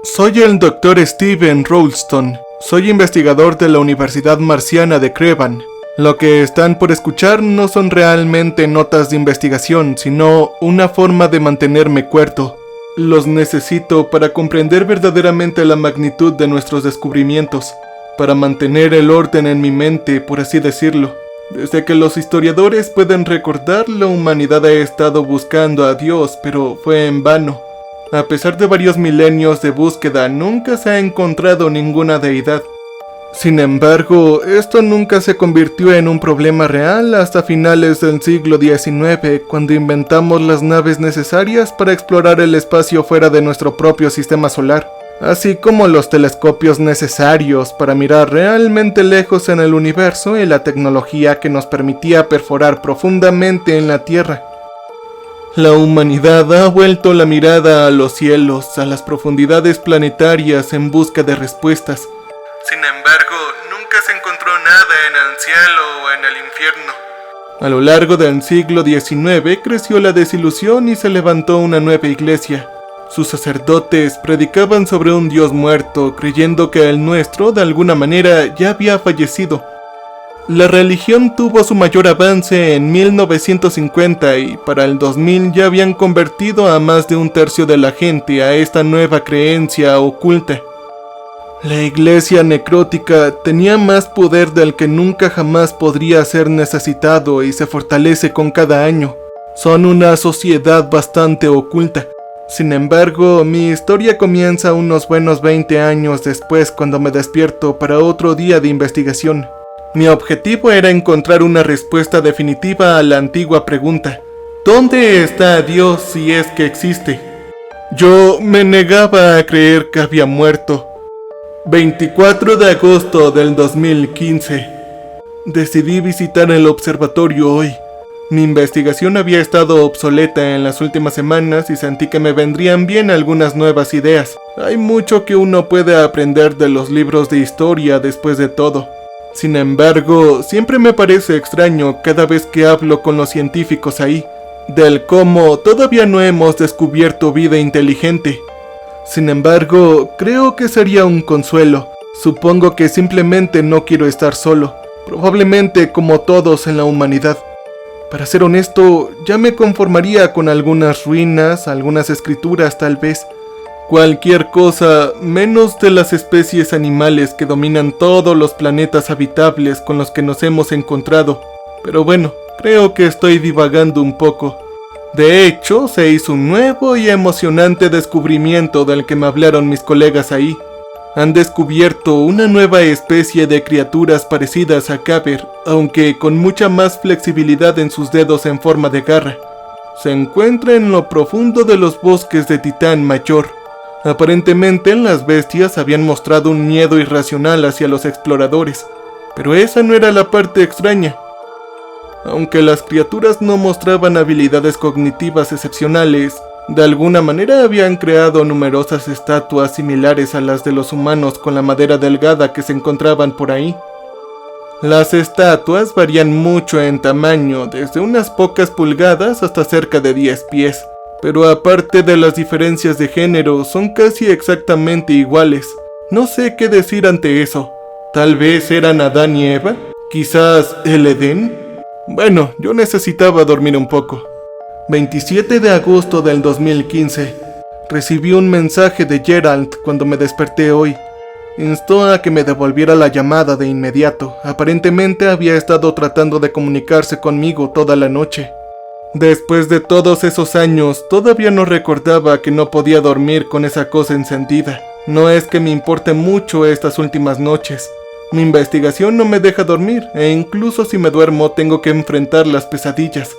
Soy el Dr. Steven Ralston. Soy investigador de la Universidad Marciana de Crevan. Lo que están por escuchar no son realmente notas de investigación, sino una forma de mantenerme cuerdo. Los necesito para comprender verdaderamente la magnitud de nuestros descubrimientos, para mantener el orden en mi mente, por así decirlo. Desde que los historiadores pueden recordar, la humanidad ha estado buscando a Dios, pero fue en vano. A pesar de varios milenios de búsqueda, nunca se ha encontrado ninguna deidad. Sin embargo, esto nunca se convirtió en un problema real hasta finales del siglo XIX, cuando inventamos las naves necesarias para explorar el espacio fuera de nuestro propio sistema solar, así como los telescopios necesarios para mirar realmente lejos en el universo y la tecnología que nos permitía perforar profundamente en la Tierra. La humanidad ha vuelto la mirada a los cielos, a las profundidades planetarias en busca de respuestas. Sin embargo, nunca se encontró nada en el cielo o en el infierno. A lo largo del siglo XIX creció la desilusión y se levantó una nueva iglesia. Sus sacerdotes predicaban sobre un Dios muerto, creyendo que el nuestro, de alguna manera, ya había fallecido. La religión tuvo su mayor avance en 1950 y para el 2000 ya habían convertido a más de un tercio de la gente a esta nueva creencia oculta. La iglesia necrótica tenía más poder del que nunca jamás podría ser necesitado y se fortalece con cada año. Son una sociedad bastante oculta. Sin embargo, mi historia comienza unos buenos 20 años después, cuando me despierto para otro día de investigación. Mi objetivo era encontrar una respuesta definitiva a la antigua pregunta: ¿dónde está Dios si es que existe? Yo me negaba a creer que había muerto. 24 de agosto del 2015. Decidí visitar el observatorio hoy. Mi investigación había estado obsoleta en las últimas semanas y sentí que me vendrían bien algunas nuevas ideas. Hay mucho que uno puede aprender de los libros de historia después de todo. Sin embargo, siempre me parece extraño cada vez que hablo con los científicos ahí, del cómo todavía no hemos descubierto vida inteligente. Sin embargo, creo que sería un consuelo. Supongo que simplemente no quiero estar solo, probablemente como todos en la humanidad. Para ser honesto, ya me conformaría con algunas ruinas, algunas escrituras tal vez. Cualquier cosa menos de las especies animales que dominan todos los planetas habitables con los que nos hemos encontrado. Pero bueno, creo que estoy divagando un poco. De hecho, se hizo un nuevo y emocionante descubrimiento del que me hablaron mis colegas ahí. Han descubierto una nueva especie de criaturas parecidas a Caber, aunque con mucha más flexibilidad en sus dedos en forma de garra. Se encuentra en lo profundo de los bosques de Titán Mayor. Aparentemente las bestias habían mostrado un miedo irracional hacia los exploradores, pero esa no era la parte extraña. Aunque las criaturas no mostraban habilidades cognitivas excepcionales, de alguna manera habían creado numerosas estatuas similares a las de los humanos con la madera delgada que se encontraban por ahí. Las estatuas varían mucho en tamaño, desde unas pocas pulgadas hasta cerca de 10 pies. Pero aparte de las diferencias de género, son casi exactamente iguales. No sé qué decir ante eso. ¿Tal vez eran Adán y Eva? ¿Quizás el Edén? Bueno, yo necesitaba dormir un poco. 27 de agosto del 2015. Recibí un mensaje de Gerald cuando me desperté hoy. Instó a que me devolviera la llamada de inmediato. Aparentemente había estado tratando de comunicarse conmigo toda la noche. Después de todos esos años, todavía no recordaba que no podía dormir con esa cosa encendida. No es que me importe mucho estas últimas noches. Mi investigación no me deja dormir, e incluso si me duermo tengo que enfrentar las pesadillas.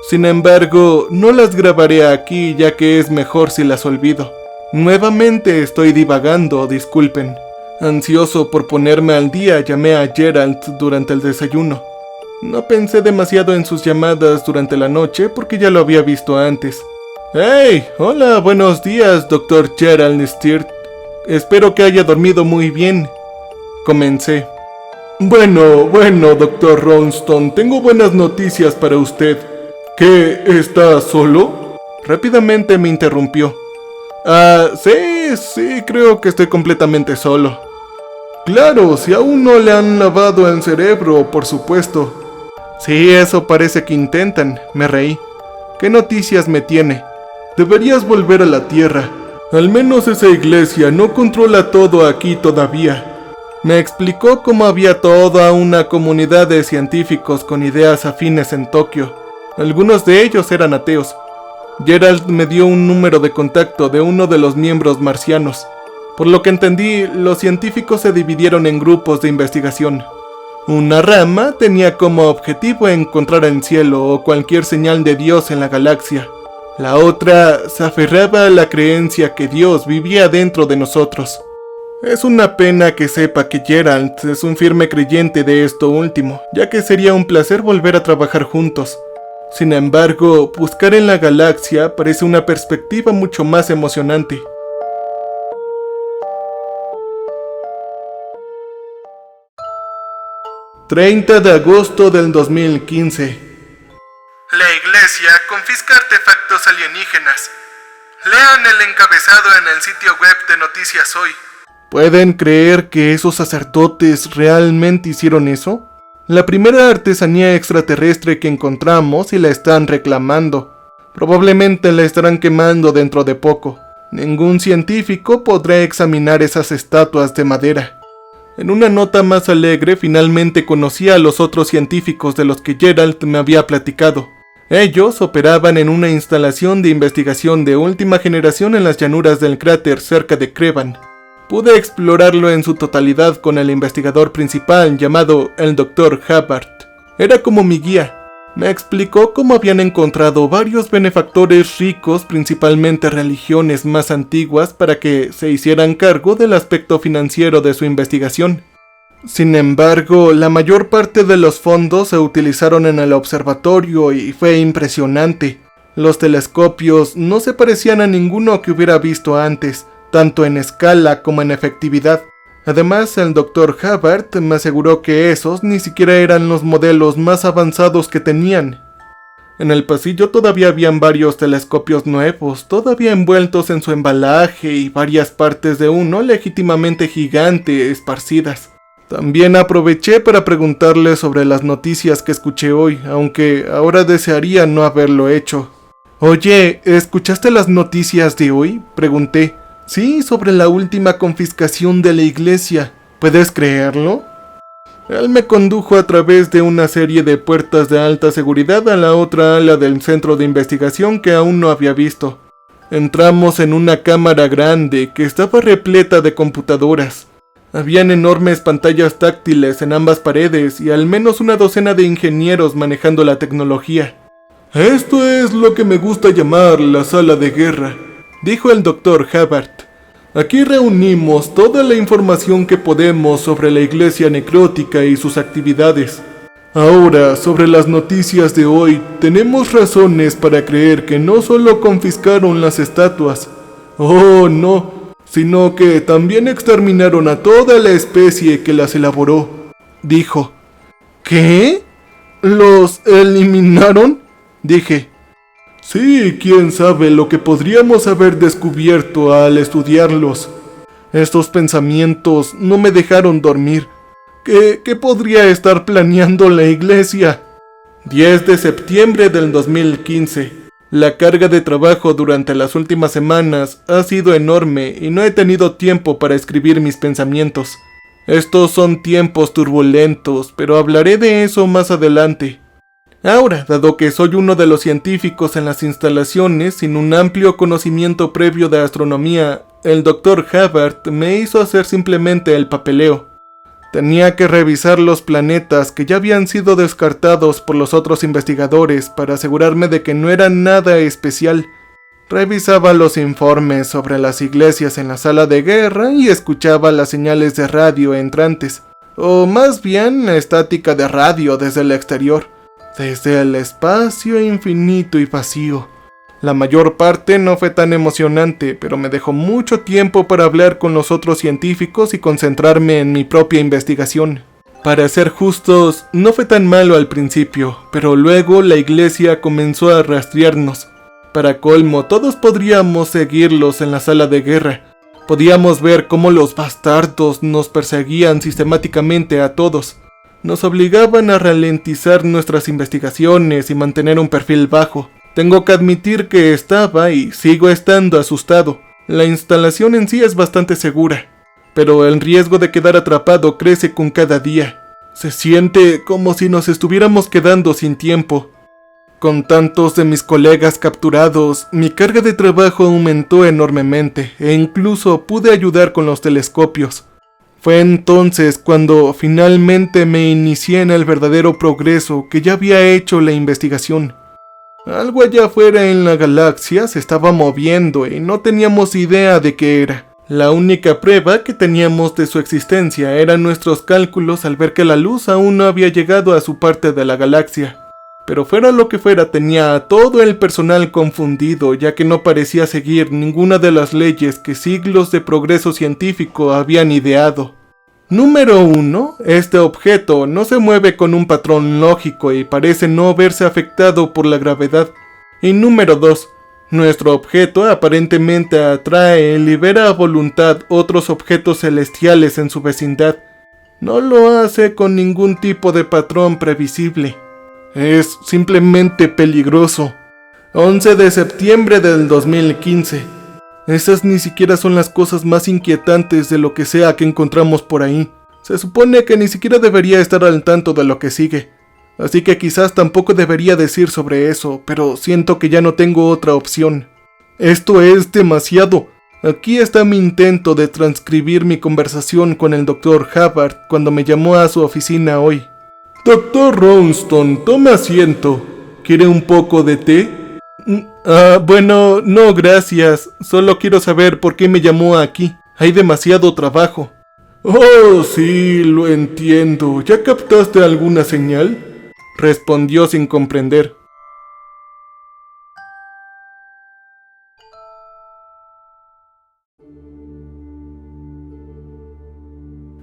Sin embargo, no las grabaré aquí, ya que es mejor si las olvido. Nuevamente estoy divagando, disculpen. Ansioso por ponerme al día, llamé a Gerald durante el desayuno. No pensé demasiado en sus llamadas durante la noche porque ya lo había visto antes. ¡Hey! Hola, buenos días, Dr. Gerald Stirt. Espero que haya dormido muy bien. Comencé. Bueno, Dr. Ralston, tengo buenas noticias para usted. ¿Qué? ¿Está solo? Rápidamente me interrumpió. Sí, creo que estoy completamente solo. Claro, si aún no le han lavado el cerebro, por supuesto. Sí, eso parece que intentan, me reí. ¿Qué noticias me tiene? Deberías volver a la Tierra. Al menos esa iglesia no controla todo aquí todavía. Me explicó cómo había toda una comunidad de científicos con ideas afines en Tokio. Algunos de ellos eran ateos. Gerald me dio un número de contacto de uno de los miembros marcianos. Por lo que entendí, los científicos se dividieron en grupos de investigación. Una rama tenía como objetivo encontrar el cielo o cualquier señal de Dios en la galaxia. La otra se aferraba a la creencia que Dios vivía dentro de nosotros. Es una pena que sepa que Gerald es un firme creyente de esto último, ya que sería un placer volver a trabajar juntos. Sin embargo, buscar en la galaxia parece una perspectiva mucho más emocionante. ...30 de agosto del 2015... La iglesia confisca artefactos alienígenas. Lean el encabezado en el sitio web de Noticias Hoy. ¿Pueden creer que esos sacerdotes realmente hicieron eso? La primera artesanía extraterrestre que encontramos y la están reclamando. Probablemente la estarán quemando dentro de poco. Ningún científico podrá examinar esas estatuas de madera. En una nota más alegre, finalmente conocí a los otros científicos de los que Gerald me había platicado. Ellos operaban en una instalación de investigación de última generación en las llanuras del cráter cerca de Crevan. Pude explorarlo en su totalidad con el investigador principal llamado el Dr. Hubbard. Era como mi guía. Me explicó cómo habían encontrado varios benefactores ricos, principalmente religiones más antiguas, para que se hicieran cargo del aspecto financiero de su investigación. Sin embargo, la mayor parte de los fondos se utilizaron en el observatorio y fue impresionante. Los telescopios no se parecían a ninguno que hubiera visto antes, tanto en escala como en efectividad. Además, el Dr. Hubbard me aseguró que esos ni siquiera eran los modelos más avanzados que tenían. En el pasillo todavía habían varios telescopios nuevos, todavía envueltos en su embalaje y varias partes de uno legítimamente gigante esparcidas. También aproveché para preguntarle sobre las noticias que escuché hoy, aunque ahora desearía no haberlo hecho. Oye, ¿escuchaste las noticias de hoy?, pregunté. Sí, sobre la última confiscación de la iglesia. ¿Puedes creerlo? Él me condujo a través de una serie de puertas de alta seguridad a la otra ala del centro de investigación que aún no había visto. Entramos en una cámara grande que estaba repleta de computadoras. Habían enormes pantallas táctiles en ambas paredes y al menos una docena de ingenieros manejando la tecnología. Esto es lo que me gusta llamar la sala de guerra, dijo el Dr. Hubbard. Aquí reunimos toda la información que podemos sobre la iglesia necrótica y sus actividades. Ahora, sobre las noticias de hoy, tenemos razones para creer que no solo confiscaron las estatuas, oh no, sino que también exterminaron a toda la especie que las elaboró, dijo. ¿Qué? ¿Los eliminaron?, dije. Sí, quién sabe lo que podríamos haber descubierto al estudiarlos. Estos pensamientos no me dejaron dormir. ¿Qué podría estar planeando la iglesia? 10 de septiembre del 2015. La carga de trabajo durante las últimas semanas ha sido enorme y no he tenido tiempo para escribir mis pensamientos. Estos son tiempos turbulentos, pero hablaré de eso más adelante. Ahora, dado que soy uno de los científicos en las instalaciones sin un amplio conocimiento previo de astronomía, el Dr. Hubbard me hizo hacer simplemente el papeleo. Tenía que revisar los planetas que ya habían sido descartados por los otros investigadores para asegurarme de que no eran nada especial. Revisaba los informes sobre las iglesias en la sala de guerra y escuchaba las señales de radio entrantes, o más bien la estática de radio desde el exterior, desde el espacio infinito y vacío. La mayor parte no fue tan emocionante, pero me dejó mucho tiempo para hablar con los otros científicos y concentrarme en mi propia investigación. Para ser justos, no fue tan malo al principio, pero luego la iglesia comenzó a rastrearnos. Para colmo, todos podríamos seguirlos en la sala de guerra. Podíamos ver cómo los bastardos nos perseguían sistemáticamente a todos. Nos obligaban a ralentizar nuestras investigaciones y mantener un perfil bajo. Tengo que admitir que estaba y sigo estando asustado. La instalación en sí es bastante segura, pero el riesgo de quedar atrapado crece con cada día. Se siente como si nos estuviéramos quedando sin tiempo. Con tantos de mis colegas capturados, mi carga de trabajo aumentó enormemente e incluso pude ayudar con los telescopios. Fue entonces cuando finalmente me inicié en el verdadero progreso que ya había hecho la investigación. Algo allá afuera en la galaxia se estaba moviendo y no teníamos idea de qué era. La única prueba que teníamos de su existencia eran nuestros cálculos al ver que la luz aún no había llegado a su parte de la galaxia. Pero fuera lo que fuera, tenía a todo el personal confundido, ya que no parecía seguir ninguna de las leyes que siglos de progreso científico habían ideado. Número 1. Este objeto no se mueve con un patrón lógico y parece no verse afectado por la gravedad. Y número 2. Nuestro objeto aparentemente atrae y libera a voluntad otros objetos celestiales en su vecindad. No lo hace con ningún tipo de patrón previsible. Es simplemente peligroso. 11 de septiembre del 2015. Esas ni siquiera son las cosas más inquietantes de lo que sea que encontramos por ahí. Se supone que ni siquiera debería estar al tanto de lo que sigue. Así que quizás tampoco debería decir sobre eso, pero siento que ya no tengo otra opción. Esto es demasiado. Aquí está mi intento de transcribir mi conversación con el Dr. Hubbard cuando me llamó a su oficina hoy. Dr. Ronston, tome asiento. ¿Quiere un poco de té? Bueno, no gracias. Solo quiero saber por qué me llamó aquí. Hay demasiado trabajo. Oh, sí, lo entiendo. ¿Ya captaste alguna señal? Respondió sin comprender.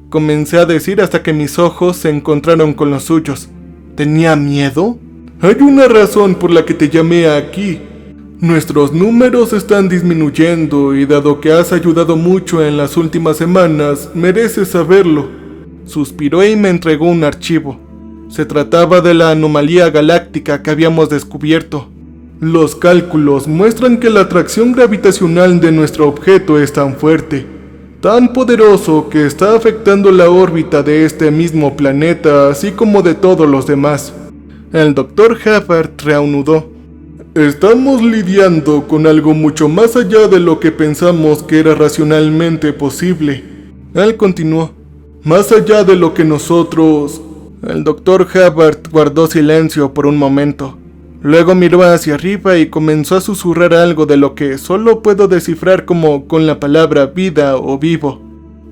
Comencé a decir hasta que mis ojos se encontraron con los suyos. ¿Tenía miedo? Hay una razón por la que te llamé aquí. Nuestros números están disminuyendo y dado que has ayudado mucho en las últimas semanas, mereces saberlo. Suspiró y me entregó un archivo. Se trataba de la anomalía galáctica que habíamos descubierto. Los cálculos muestran que la atracción gravitacional de nuestro objeto es tan fuerte, tan poderoso que está afectando la órbita de este mismo planeta, así como de todos los demás. El Dr. Hubbard reanudó. Estamos lidiando con algo mucho más allá de lo que pensamos que era racionalmente posible. Él continuó. Más allá de lo que nosotros... El Dr. Hubbard guardó silencio por un momento. Luego miró hacia arriba y comenzó a susurrar algo de lo que solo puedo descifrar como con la palabra vida o vivo.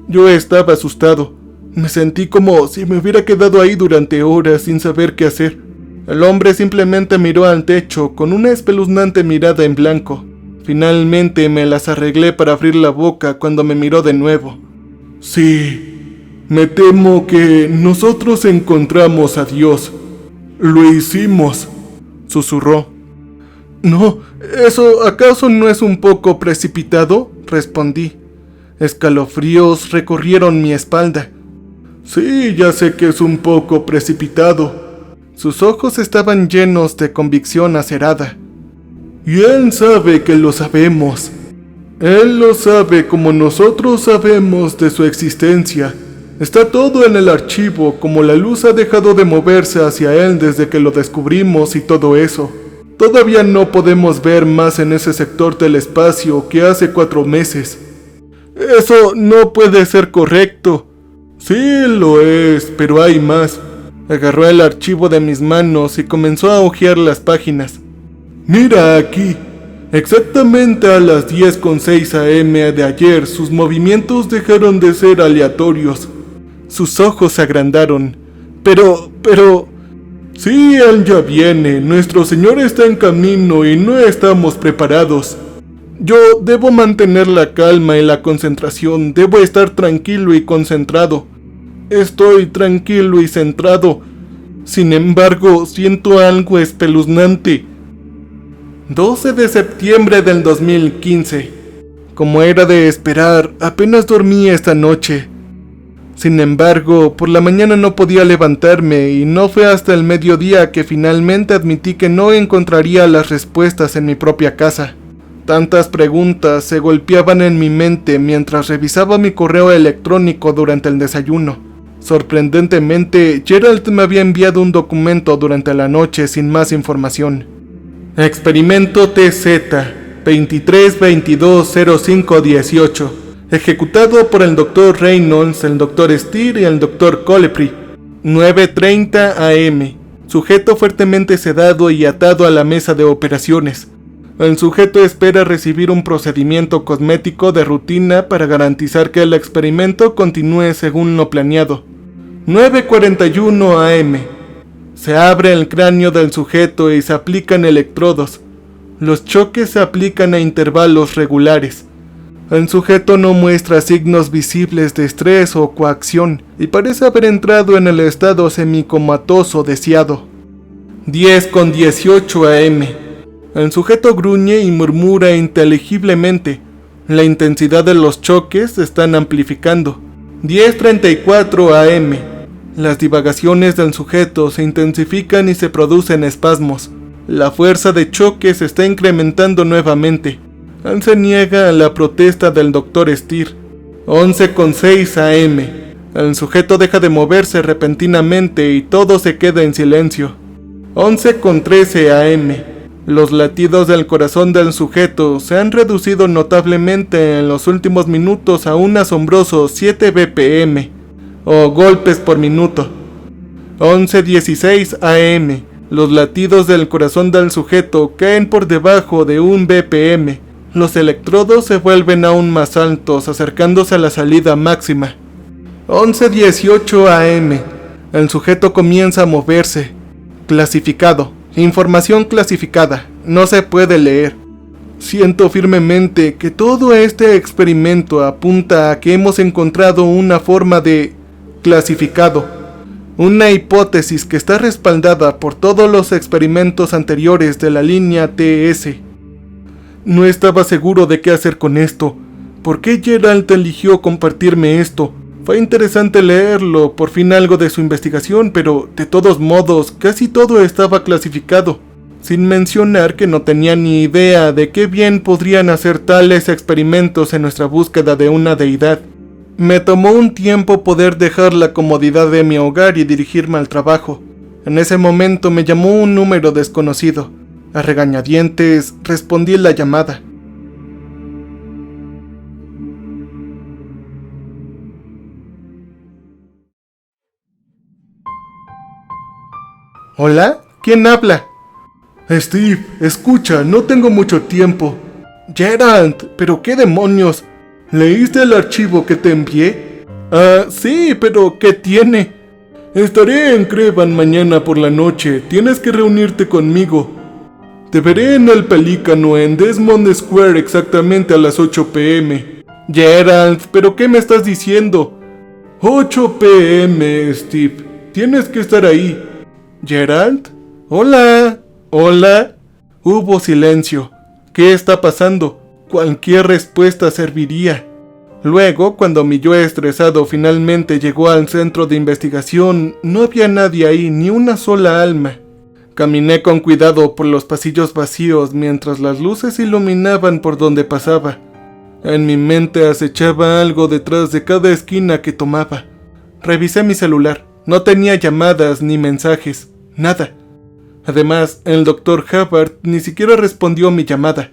Yo estaba asustado. Me sentí como si me hubiera quedado ahí durante horas sin saber qué hacer. El hombre simplemente miró al techo con una espeluznante mirada en blanco. Finalmente me las arreglé para abrir la boca cuando me miró de nuevo. Sí, me temo que nosotros encontramos a Dios. Lo hicimos, susurró. No, ¿eso acaso no es un poco precipitado? Respondí. Escalofríos recorrieron mi espalda. Sí, ya sé que es un poco precipitado. Sus ojos estaban llenos de convicción acerada. Y él sabe que lo sabemos. Él lo sabe como nosotros sabemos de su existencia. Está todo en el archivo, como la luz ha dejado de moverse hacia él desde que lo descubrimos y todo eso. Todavía no podemos ver más en ese sector del espacio que hace 4 meses. Eso no puede ser correcto. Sí lo es, pero hay más. Agarró el archivo de mis manos y comenzó a hojear las páginas. Mira aquí. Exactamente a las 10:06 AM de ayer, sus movimientos dejaron de ser aleatorios. Sus ojos se agrandaron. Pero... Sí, él ya viene. Nuestro Señor está en camino y no estamos preparados. Yo debo mantener la calma y la concentración. Debo estar tranquilo y concentrado. Estoy tranquilo y centrado. Sin embargo, siento algo espeluznante. 12 de septiembre del 2015. Como era de esperar, apenas dormí esta noche. Sin embargo, por la mañana no podía levantarme y no fue hasta el mediodía que finalmente admití que no encontraría las respuestas en mi propia casa. Tantas preguntas se golpeaban en mi mente mientras revisaba mi correo electrónico durante el desayuno. Sorprendentemente, Gerald me había enviado un documento durante la noche sin más información. Experimento TZ 23220518, ejecutado por el Dr. Reynolds, el Dr. Steer y el Dr. Colepry, 9:30 am. Sujeto fuertemente sedado y atado a la mesa de operaciones. El sujeto espera recibir un procedimiento cosmético de rutina para garantizar que el experimento continúe según lo planeado. 9:41 am. Se abre el cráneo del sujeto y se aplican electrodos. Los choques se aplican a intervalos regulares. El sujeto no muestra signos visibles de estrés o coacción y parece haber entrado en el estado semicomatoso deseado. 10:18 am. El sujeto gruñe y murmura inteligiblemente. La intensidad de los choques se están amplificando. 10:34 am. Las divagaciones del sujeto se intensifican y se producen espasmos. La fuerza de choque se está incrementando nuevamente. Él se niega a la protesta del Dr. Steer. 11:06 am. El sujeto deja de moverse repentinamente y todo se queda en silencio. 11:13 am. Los latidos del corazón del sujeto se han reducido notablemente en los últimos minutos a un asombroso 7 BPM, o golpes por minuto. 11:16 am. Los latidos del corazón del sujeto caen por debajo de 1 BPM. Los electrodos se vuelven aún más altos, acercándose a la salida máxima. 11:18 am. El sujeto comienza a moverse. Clasificado. Información clasificada. No se puede leer. Siento firmemente que todo este experimento apunta a que hemos encontrado una forma de clasificado. Una hipótesis que está respaldada por todos los experimentos anteriores de la línea TS. No estaba seguro de qué hacer con esto. ¿Por qué Gerald eligió compartirme esto? Fue interesante leerlo, por fin algo de su investigación, pero de todos modos, casi todo estaba clasificado. Sin mencionar que no tenía ni idea de qué bien podrían hacer tales experimentos en nuestra búsqueda de una deidad. Me tomó un tiempo poder dejar la comodidad de mi hogar y dirigirme al trabajo. En ese momento me llamó un número desconocido. A regañadientes respondí la llamada. ¿Hola? ¿Quién habla? Steve, escucha, no tengo mucho tiempo. Gerald, ¿pero qué demonios? ¿Leíste el archivo que te envié? Sí, pero ¿qué tiene? Estaré en Crevan mañana por la noche, tienes que reunirte conmigo. Te veré en el Pelícano en Desmond Square exactamente a las 8 p.m. Gerald, ¿pero qué me estás diciendo? 8 p.m, Steve, tienes que estar ahí. ¿Gerald? Hola. ¿Hola? Hubo silencio. ¿Qué está pasando? Cualquier respuesta serviría. Luego, cuando mi yo estresado finalmente llegó al centro de investigación, no había nadie ahí, ni una sola alma. Caminé con cuidado por los pasillos vacíos mientras las luces iluminaban por donde pasaba. En mi mente acechaba algo detrás de cada esquina que tomaba. Revisé mi celular. No tenía llamadas ni mensajes. Nada. Además, el Dr. Hubbard ni siquiera respondió mi llamada.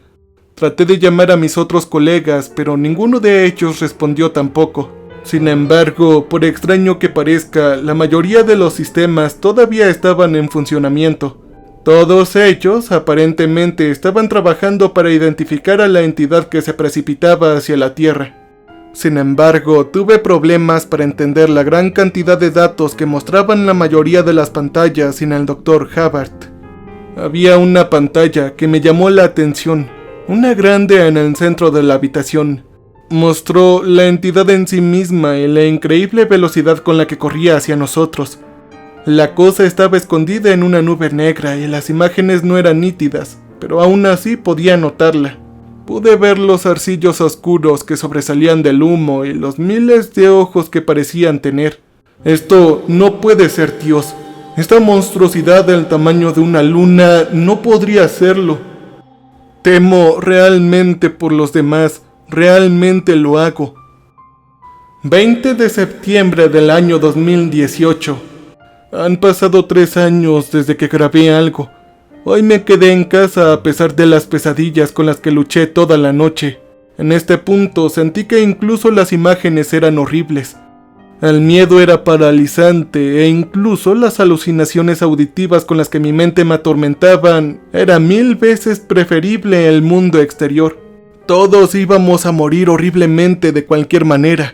Traté de llamar a mis otros colegas, pero ninguno de ellos respondió tampoco. Sin embargo, por extraño que parezca, la mayoría de los sistemas todavía estaban en funcionamiento. Todos ellos, aparentemente, estaban trabajando para identificar a la entidad que se precipitaba hacia la Tierra. Sin embargo, tuve problemas para entender la gran cantidad de datos que mostraban la mayoría de las pantallas sin el Dr. Hubbard. Había una pantalla que me llamó la atención, una grande en el centro de la habitación. Mostró la entidad en sí misma y la increíble velocidad con la que corría hacia nosotros. La cosa estaba escondida en una nube negra y las imágenes no eran nítidas. pero aún así podía notarla. Pude ver los arcillos oscuros que sobresalían del humo y los miles de ojos que parecían tener. Esto no puede ser Dios. Esta monstruosidad del tamaño de una luna no podría serlo. Temo realmente por los demás, realmente lo hago. 20 de septiembre del año 2018. Han pasado 3 años desde que grabé algo. Hoy me quedé en casa a pesar de las pesadillas con las que luché toda la noche. En este punto sentí que incluso las imágenes eran horribles. El miedo era paralizante e incluso las alucinaciones auditivas con las que mi mente me atormentaban era 1000 veces preferible el mundo exterior. Todos íbamos a morir horriblemente de cualquier manera.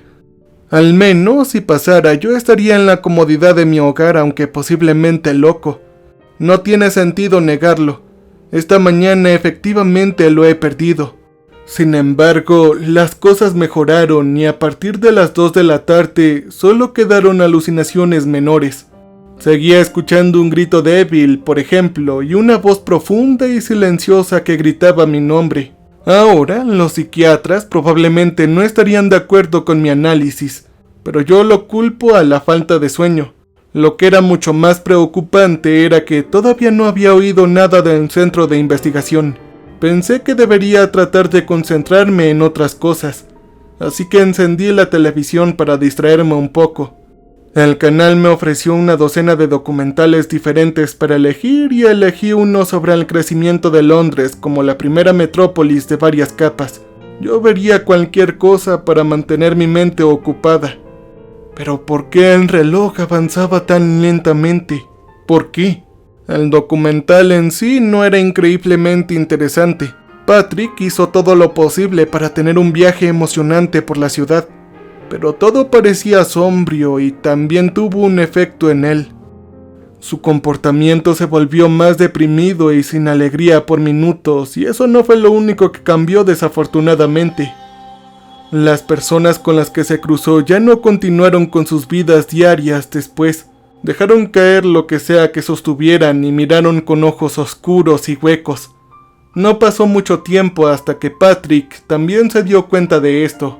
Al menos si pasara, yo estaría en la comodidad de mi hogar, aunque posiblemente loco. No tiene sentido negarlo. Esta mañana efectivamente lo he perdido. Sin embargo, las cosas mejoraron y a partir de las 2 de la tarde solo quedaron alucinaciones menores. Seguía escuchando un grito débil, por ejemplo, y una voz profunda y silenciosa que gritaba mi nombre. Ahora, los psiquiatras probablemente no estarían de acuerdo con mi análisis, pero yo lo culpo a la falta de sueño. Lo que era mucho más preocupante era que todavía no había oído nada del centro de investigación. Pensé que debería tratar de concentrarme en otras cosas, así que encendí la televisión para distraerme un poco. El canal me ofreció una docena de documentales diferentes para elegir y elegí uno sobre el crecimiento de Londres como la primera metrópolis de varias capas. Yo vería cualquier cosa para mantener mi mente ocupada. Pero ¿por qué el reloj avanzaba tan lentamente? ¿Por qué? El documental en sí no era increíblemente interesante. Patrick hizo todo lo posible para tener un viaje emocionante por la ciudad, pero todo parecía sombrío y también tuvo un efecto en él. Su comportamiento se volvió más deprimido y sin alegría por minutos, y eso no fue lo único que cambió desafortunadamente. Las personas con las que se cruzó ya no continuaron con sus vidas diarias después. Dejaron caer lo que sea que sostuvieran y miraron con ojos oscuros y huecos. No pasó mucho tiempo hasta que Patrick también se dio cuenta de esto.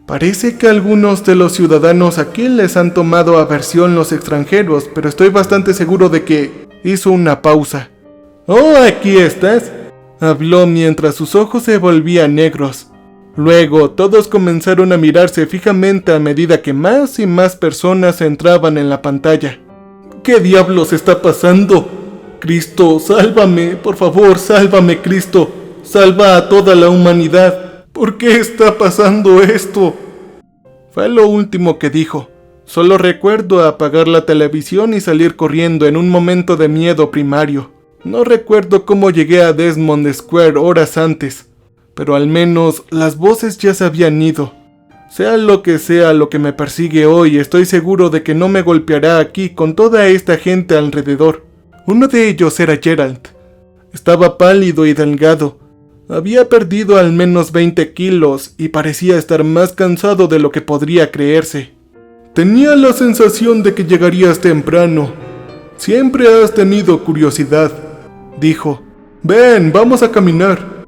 Parece que algunos de los ciudadanos aquí les han tomado aversión los extranjeros, pero estoy bastante seguro de que hizo una pausa. «Oh, aquí estás», habló mientras sus ojos se volvían negros. Luego todos comenzaron a mirarse fijamente a medida que más y más personas entraban en la pantalla. «¿Qué diablos está pasando? Cristo, sálvame, por favor, sálvame, Cristo, salva a toda la humanidad. ¿Por qué está pasando esto?». Fue lo último que dijo. Solo recuerdo apagar la televisión y salir corriendo en un momento de miedo primario. No recuerdo cómo llegué a Desmond Square horas antes, pero al menos las voces ya se habían ido. Sea lo que me persigue hoy, estoy seguro de que no me golpeará aquí con toda esta gente alrededor. Uno de ellos era Gerald. Estaba pálido y delgado. Había perdido al menos 20 kilos y parecía estar más cansado de lo que podría creerse. «Tenía la sensación de que llegarías temprano. Siempre has tenido curiosidad», dijo. «Ven, vamos a caminar».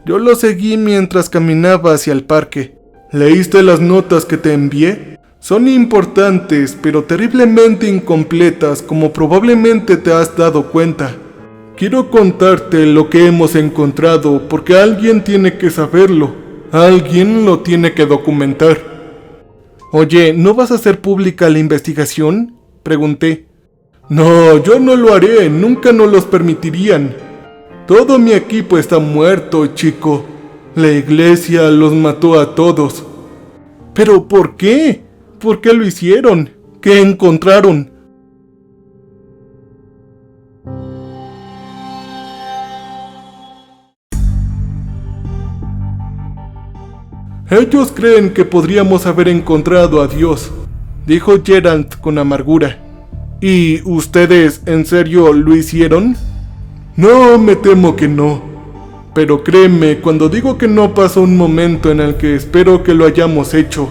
Yo lo seguí mientras caminaba hacia el parque. «¿Leíste las notas que te envié? Son importantes, pero terriblemente incompletas, como probablemente te has dado cuenta. Quiero contarte lo que hemos encontrado, porque alguien tiene que saberlo. Alguien lo tiene que documentar». «Oye, ¿no vas a hacer pública la investigación?», pregunté. «No, yo no lo haré, nunca nos los permitirían. Todo mi equipo está muerto, chico. La iglesia los mató a todos». «¿Pero por qué? ¿Por qué lo hicieron? ¿Qué encontraron?». «Ellos creen que podríamos haber encontrado a Dios», dijo Gerald con amargura. «¿Y ustedes en serio lo hicieron?». «No, me temo que no. Pero créeme cuando digo que no pasa un momento en el que espero que lo hayamos hecho.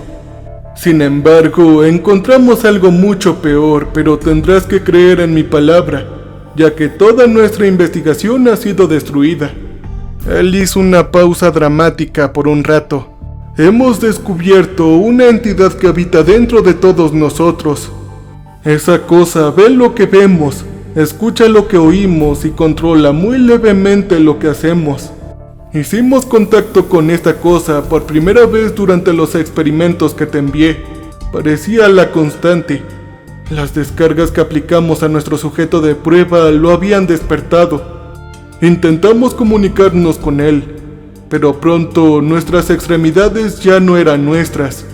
Sin embargo, encontramos algo mucho peor, pero tendrás que creer en mi palabra, ya que toda nuestra investigación ha sido destruida. Él hizo una pausa dramática por un rato. Hemos descubierto una entidad que habita dentro de todos nosotros. Esa cosa ve lo que vemos, escucha lo que oímos y controla muy levemente lo que hacemos. Hicimos contacto con esta cosa por primera vez durante los experimentos que te envié. Parecía la constante. Las descargas que aplicamos a nuestro sujeto de prueba lo habían despertado. Intentamos comunicarnos con él, pero pronto nuestras extremidades ya no eran nuestras.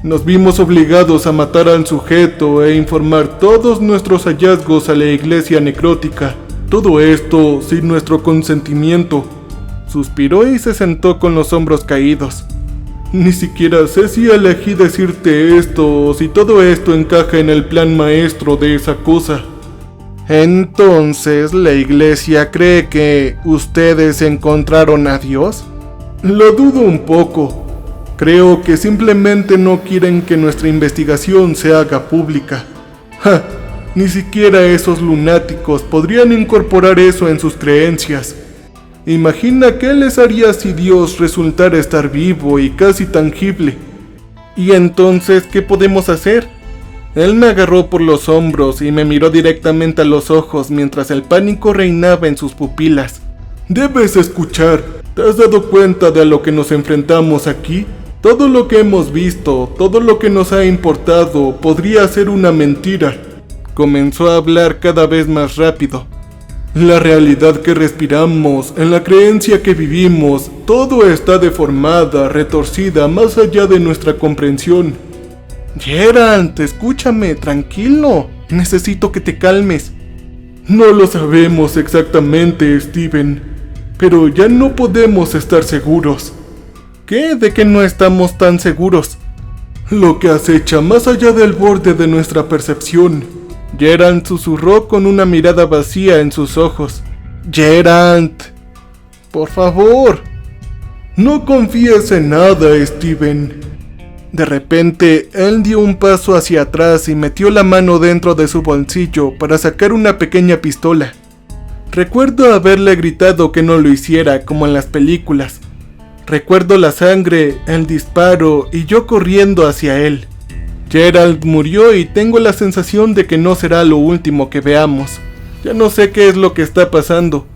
Nos vimos obligados a matar al sujeto e informar todos nuestros hallazgos a la iglesia necrótica. Todo esto sin nuestro consentimiento. Suspiró y se sentó con los hombros caídos. Ni siquiera sé si elegí decirte esto o si todo esto encaja en el plan maestro de esa cosa. Entonces, ¿la iglesia cree que ustedes encontraron a Dios? Lo dudo un poco. Creo que simplemente no quieren que nuestra investigación se haga pública. ¡Ja! Ni siquiera esos lunáticos podrían incorporar eso en sus creencias. Imagina qué les haría si Dios resultara estar vivo y casi tangible. ¿Y entonces qué podemos hacer? Él me agarró por los hombros y me miró directamente a los ojos mientras el pánico reinaba en sus pupilas. Debes escuchar. ¿Te has dado cuenta de a lo que nos enfrentamos aquí? Todo lo que hemos visto, todo lo que nos ha importado, podría ser una mentira. Comenzó a hablar cada vez más rápido. La realidad que respiramos, en la creencia que vivimos, todo está deformada, retorcida, más allá de nuestra comprensión. Geralt, escúchame, tranquilo. Necesito que te calmes. No lo sabemos exactamente, Steven, pero ya no podemos estar seguros. ¿Qué? ¿De qué no estamos tan seguros? Lo que acecha más allá del borde de nuestra percepción. Geralt susurró con una mirada vacía en sus ojos. Geralt, por favor. No confíes en nada, Steven. De repente, él dio un paso hacia atrás y metió la mano dentro de su bolsillo para sacar una pequeña pistola. Recuerdo haberle gritado que no lo hiciera, como en las películas. Recuerdo la sangre, el disparo y yo corriendo hacia él. Geralt murió y tengo la sensación de que no será lo último que veamos. Ya no sé qué es lo que está pasando.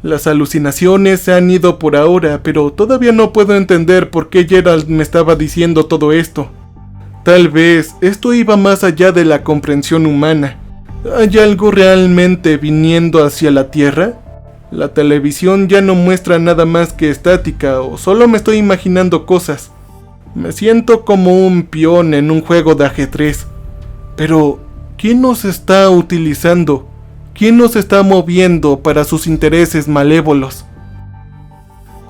Las alucinaciones se han ido por ahora, pero todavía no puedo entender por qué Geralt me estaba diciendo todo esto. Tal vez esto iba más allá de la comprensión humana. ¿Hay algo realmente viniendo hacia la Tierra? La televisión ya no muestra nada más que estática, o solo me estoy imaginando cosas. Me siento como un peón en un juego de ajedrez. Pero, ¿quién nos está utilizando? ¿Quién nos está moviendo para sus intereses malévolos?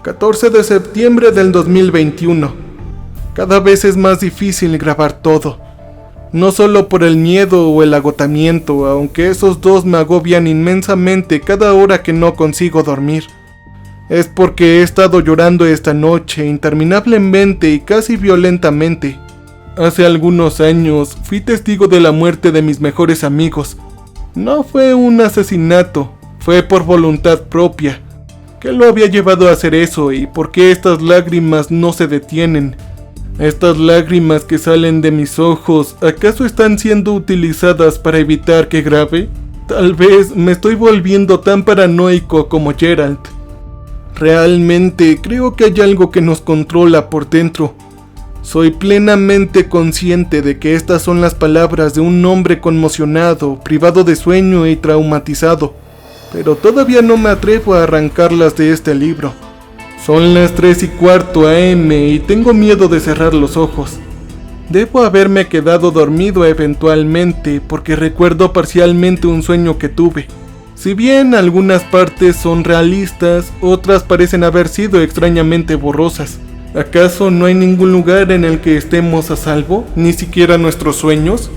14 de septiembre del 2021. Cada vez es más difícil grabar todo. No solo por el miedo o el agotamiento, aunque esos dos me agobian inmensamente cada hora que no consigo dormir. Es porque he estado llorando esta noche interminablemente y casi violentamente. Hace algunos años fui testigo de la muerte de mis mejores amigos. No fue un asesinato, fue por voluntad propia. ¿Qué lo había llevado a hacer eso y por qué estas lágrimas no se detienen? Estas lágrimas que salen de mis ojos, ¿acaso están siendo utilizadas para evitar que grabe? Tal vez me estoy volviendo tan paranoico como Geralt. Realmente creo que hay algo que nos controla por dentro. Soy plenamente consciente de que estas son las palabras de un hombre conmocionado, privado de sueño y traumatizado, pero todavía no me atrevo a arrancarlas de este libro. Son las 3:15 AM y tengo miedo de cerrar los ojos. Debo haberme quedado dormido eventualmente porque recuerdo parcialmente un sueño que tuve. Si bien algunas partes son realistas, otras parecen haber sido extrañamente borrosas. ¿Acaso no hay ningún lugar en el que estemos a salvo, ni siquiera nuestros sueños?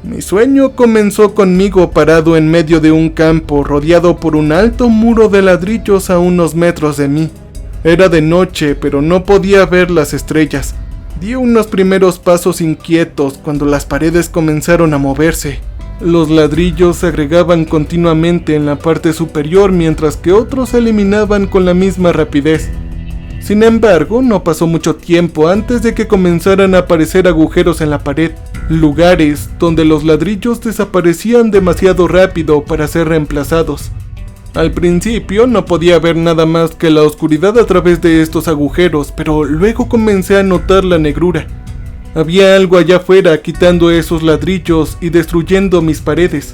Mi sueño comenzó conmigo parado en medio de un campo rodeado por un alto muro de ladrillos a unos metros de mí. Era de noche, pero no podía ver las estrellas. Di unos primeros pasos inquietos cuando las paredes comenzaron a moverse. Los ladrillos se agregaban continuamente en la parte superior mientras que otros se eliminaban con la misma rapidez. Sin embargo, no pasó mucho tiempo antes de que comenzaran a aparecer agujeros en la pared, lugares donde los ladrillos desaparecían demasiado rápido para ser reemplazados. Al principio no podía ver nada más que la oscuridad a través de estos agujeros, pero luego comencé a notar la negrura. Había algo allá afuera quitando esos ladrillos y destruyendo mis paredes.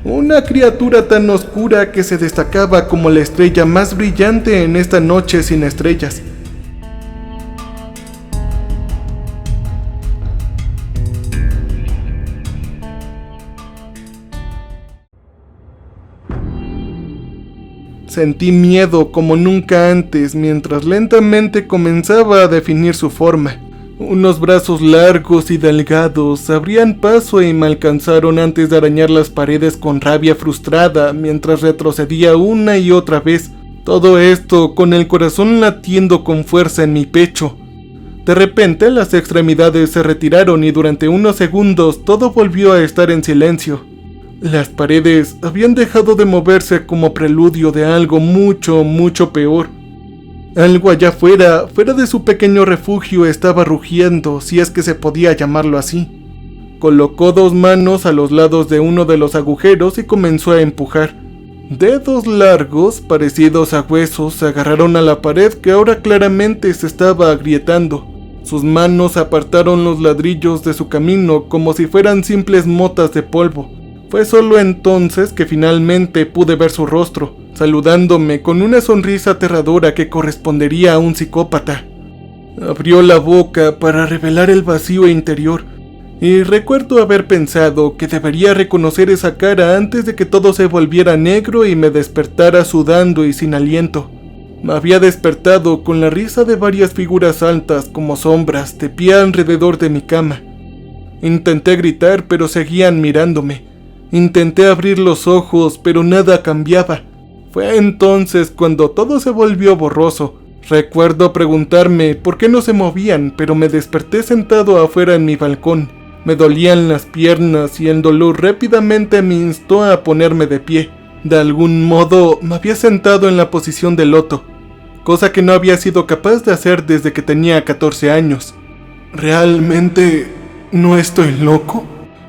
Una criatura tan oscura que se destacaba como la estrella más brillante en esta noche sin estrellas. Sentí miedo como nunca antes mientras lentamente comenzaba a definir su forma. Unos brazos largos y delgados abrían paso y me alcanzaron antes de arañar las paredes con rabia frustrada mientras retrocedía una y otra vez. Todo esto con el corazón latiendo con fuerza en mi pecho. De repente las extremidades se retiraron y durante unos segundos todo volvió a estar en silencio. Las paredes habían dejado de moverse como preludio de algo mucho, mucho peor. Algo allá fuera de su pequeño refugio estaba rugiendo, si es que se podía llamarlo así. Colocó 2 manos a los lados de uno de los agujeros y comenzó a empujar. Dedos largos, parecidos a huesos, se agarraron a la pared que ahora claramente se estaba agrietando. Sus manos apartaron los ladrillos de su camino como si fueran simples motas de polvo. Fue solo entonces que finalmente pude ver su rostro, saludándome con una sonrisa aterradora que correspondería a un psicópata. Abrió la boca para revelar el vacío interior, y recuerdo haber pensado que debería reconocer esa cara antes de que todo se volviera negro y me despertara sudando y sin aliento. Me había despertado con la risa de varias figuras altas como sombras de pie alrededor de mi cama. Intenté gritar, pero seguían mirándome. Intenté abrir los ojos, pero nada cambiaba. Fue entonces cuando todo se volvió borroso. Recuerdo preguntarme por qué no se movían, pero me desperté sentado afuera en mi balcón. Me dolían las piernas y el dolor rápidamente me instó a ponerme de pie. De algún modo me había sentado en la posición de loto, cosa que no había sido capaz de hacer desde que tenía 14 años. ¿Realmente no estoy loco?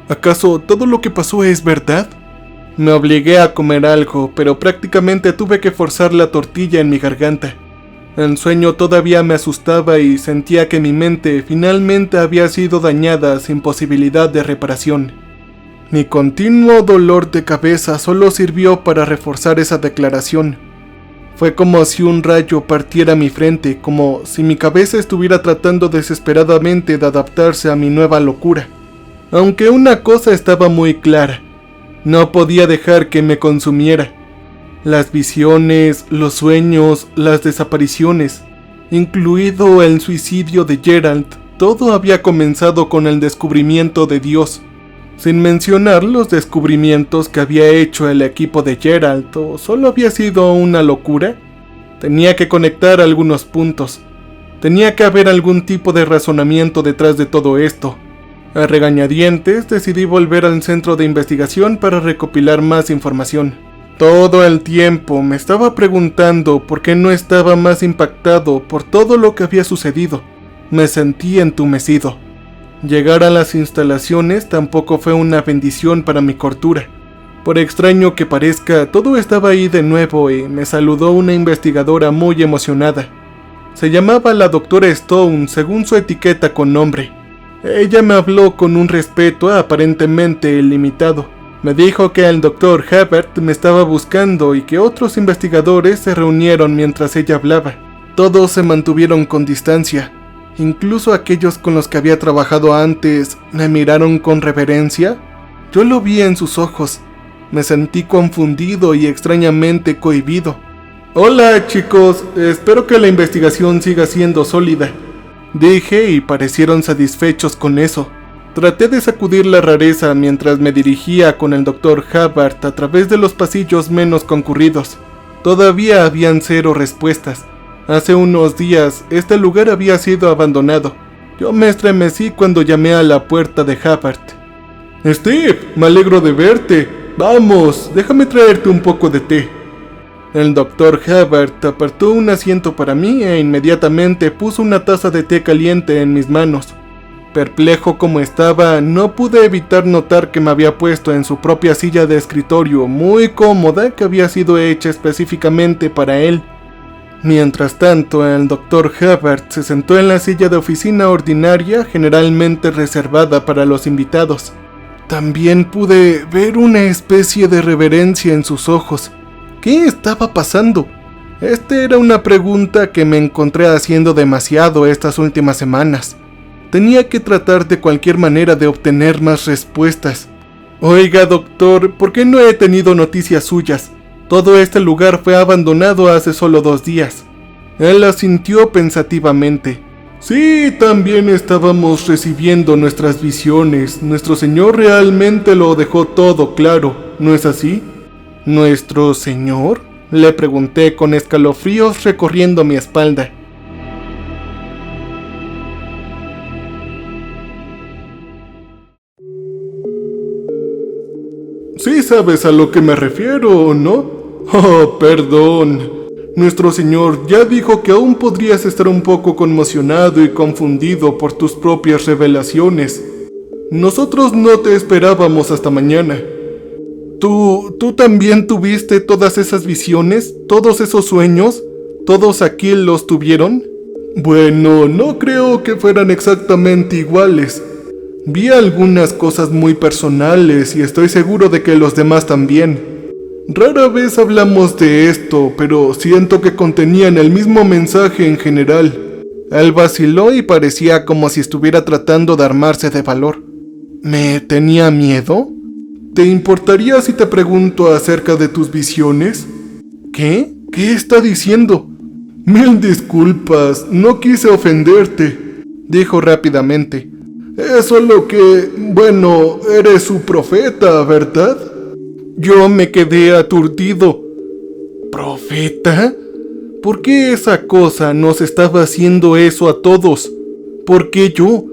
¿Acaso todo lo que pasó es verdad? Me obligué a comer algo, pero prácticamente tuve que forzar la tortilla en mi garganta. El sueño todavía me asustaba y sentía que mi mente finalmente había sido dañada sin posibilidad de reparación. Mi continuo dolor de cabeza solo sirvió para reforzar esa declaración. Fue como si un rayo partiera mi frente, como si mi cabeza estuviera tratando desesperadamente de adaptarse a mi nueva locura. Aunque una cosa estaba muy clara, no podía dejar que me consumiera. Las visiones, los sueños, las desapariciones, incluido el suicidio de Gerald, todo había comenzado con el descubrimiento de Dios. Sin mencionar los descubrimientos que había hecho el equipo de Gerald, ¿o solo había sido una locura? Tenía que conectar algunos puntos. Tenía que haber algún tipo de razonamiento detrás de todo esto. A regañadientes decidí volver al centro de investigación para recopilar más información. Todo el tiempo me estaba preguntando por qué no estaba más impactado por todo lo que había sucedido. Me sentí entumecido. Llegar a las instalaciones tampoco fue una bendición para mi cordura. Por extraño que parezca, todo estaba ahí de nuevo y me saludó una investigadora muy emocionada. Se llamaba la doctora Stone según su etiqueta con nombre. Ella me habló con un respeto aparentemente ilimitado. Me dijo que el Dr. Hubbard me estaba buscando y que otros investigadores se reunieron mientras ella hablaba. Todos se mantuvieron con distancia. Incluso aquellos con los que había trabajado antes me miraron con reverencia. Yo lo vi en sus ojos. Me sentí confundido y extrañamente cohibido. Hola chicos, espero que la investigación siga siendo sólida, dije y parecieron satisfechos con eso. Traté de sacudir la rareza mientras me dirigía con el Dr. Hubbard a través de los pasillos menos concurridos. Todavía habían 0 respuestas. Hace unos días, este lugar había sido abandonado. Yo me estremecí cuando llamé a la puerta de Hubbard. Steve, me alegro de verte. Vamos, déjame traerte un poco de té. El doctor Hubbard apartó un asiento para mí e inmediatamente puso una taza de té caliente en mis manos. Perplejo como estaba, no pude evitar notar que me había puesto en su propia silla de escritorio muy cómoda que había sido hecha específicamente para él. Mientras tanto, el Dr. Hubbard se sentó en la silla de oficina ordinaria generalmente reservada para los invitados. También pude ver una especie de reverencia en sus ojos. ¿Qué estaba pasando? Esta era una pregunta que me encontré haciendo demasiado estas últimas semanas. Tenía que tratar de cualquier manera de obtener más respuestas. Oiga, doctor, ¿por qué no he tenido noticias suyas? Todo este lugar fue abandonado hace solo 2 días. Él asintió pensativamente. Sí, también estábamos recibiendo nuestras visiones. Nuestro Señor realmente lo dejó todo claro, ¿no es así? ¿Nuestro Señor? Le pregunté con escalofríos recorriendo mi espalda. Sí sabes a lo que me refiero, ¿no? Oh, perdón. Nuestro Señor ya dijo que aún podrías estar un poco conmocionado y confundido por tus propias revelaciones. Nosotros no te esperábamos hasta mañana. ¿Tú también tuviste todas esas visiones? ¿Todos esos sueños? ¿Todos aquí los tuvieron? Bueno, no creo que fueran exactamente iguales. Vi algunas cosas muy personales y estoy seguro de que los demás también. Rara vez hablamos de esto, pero siento que contenían el mismo mensaje en general. Él vaciló y parecía como si estuviera tratando de armarse de valor. ¿Me tenía miedo? ¿Te importaría si te pregunto acerca de tus visiones? ¿Qué? ¿Qué está diciendo? Mil disculpas, no quise ofenderte, dijo rápidamente. Es solo que, bueno, eres su profeta, ¿verdad? Yo me quedé aturdido. ¿Profeta? ¿Por qué esa cosa nos estaba haciendo eso a todos? ¿Por qué yo?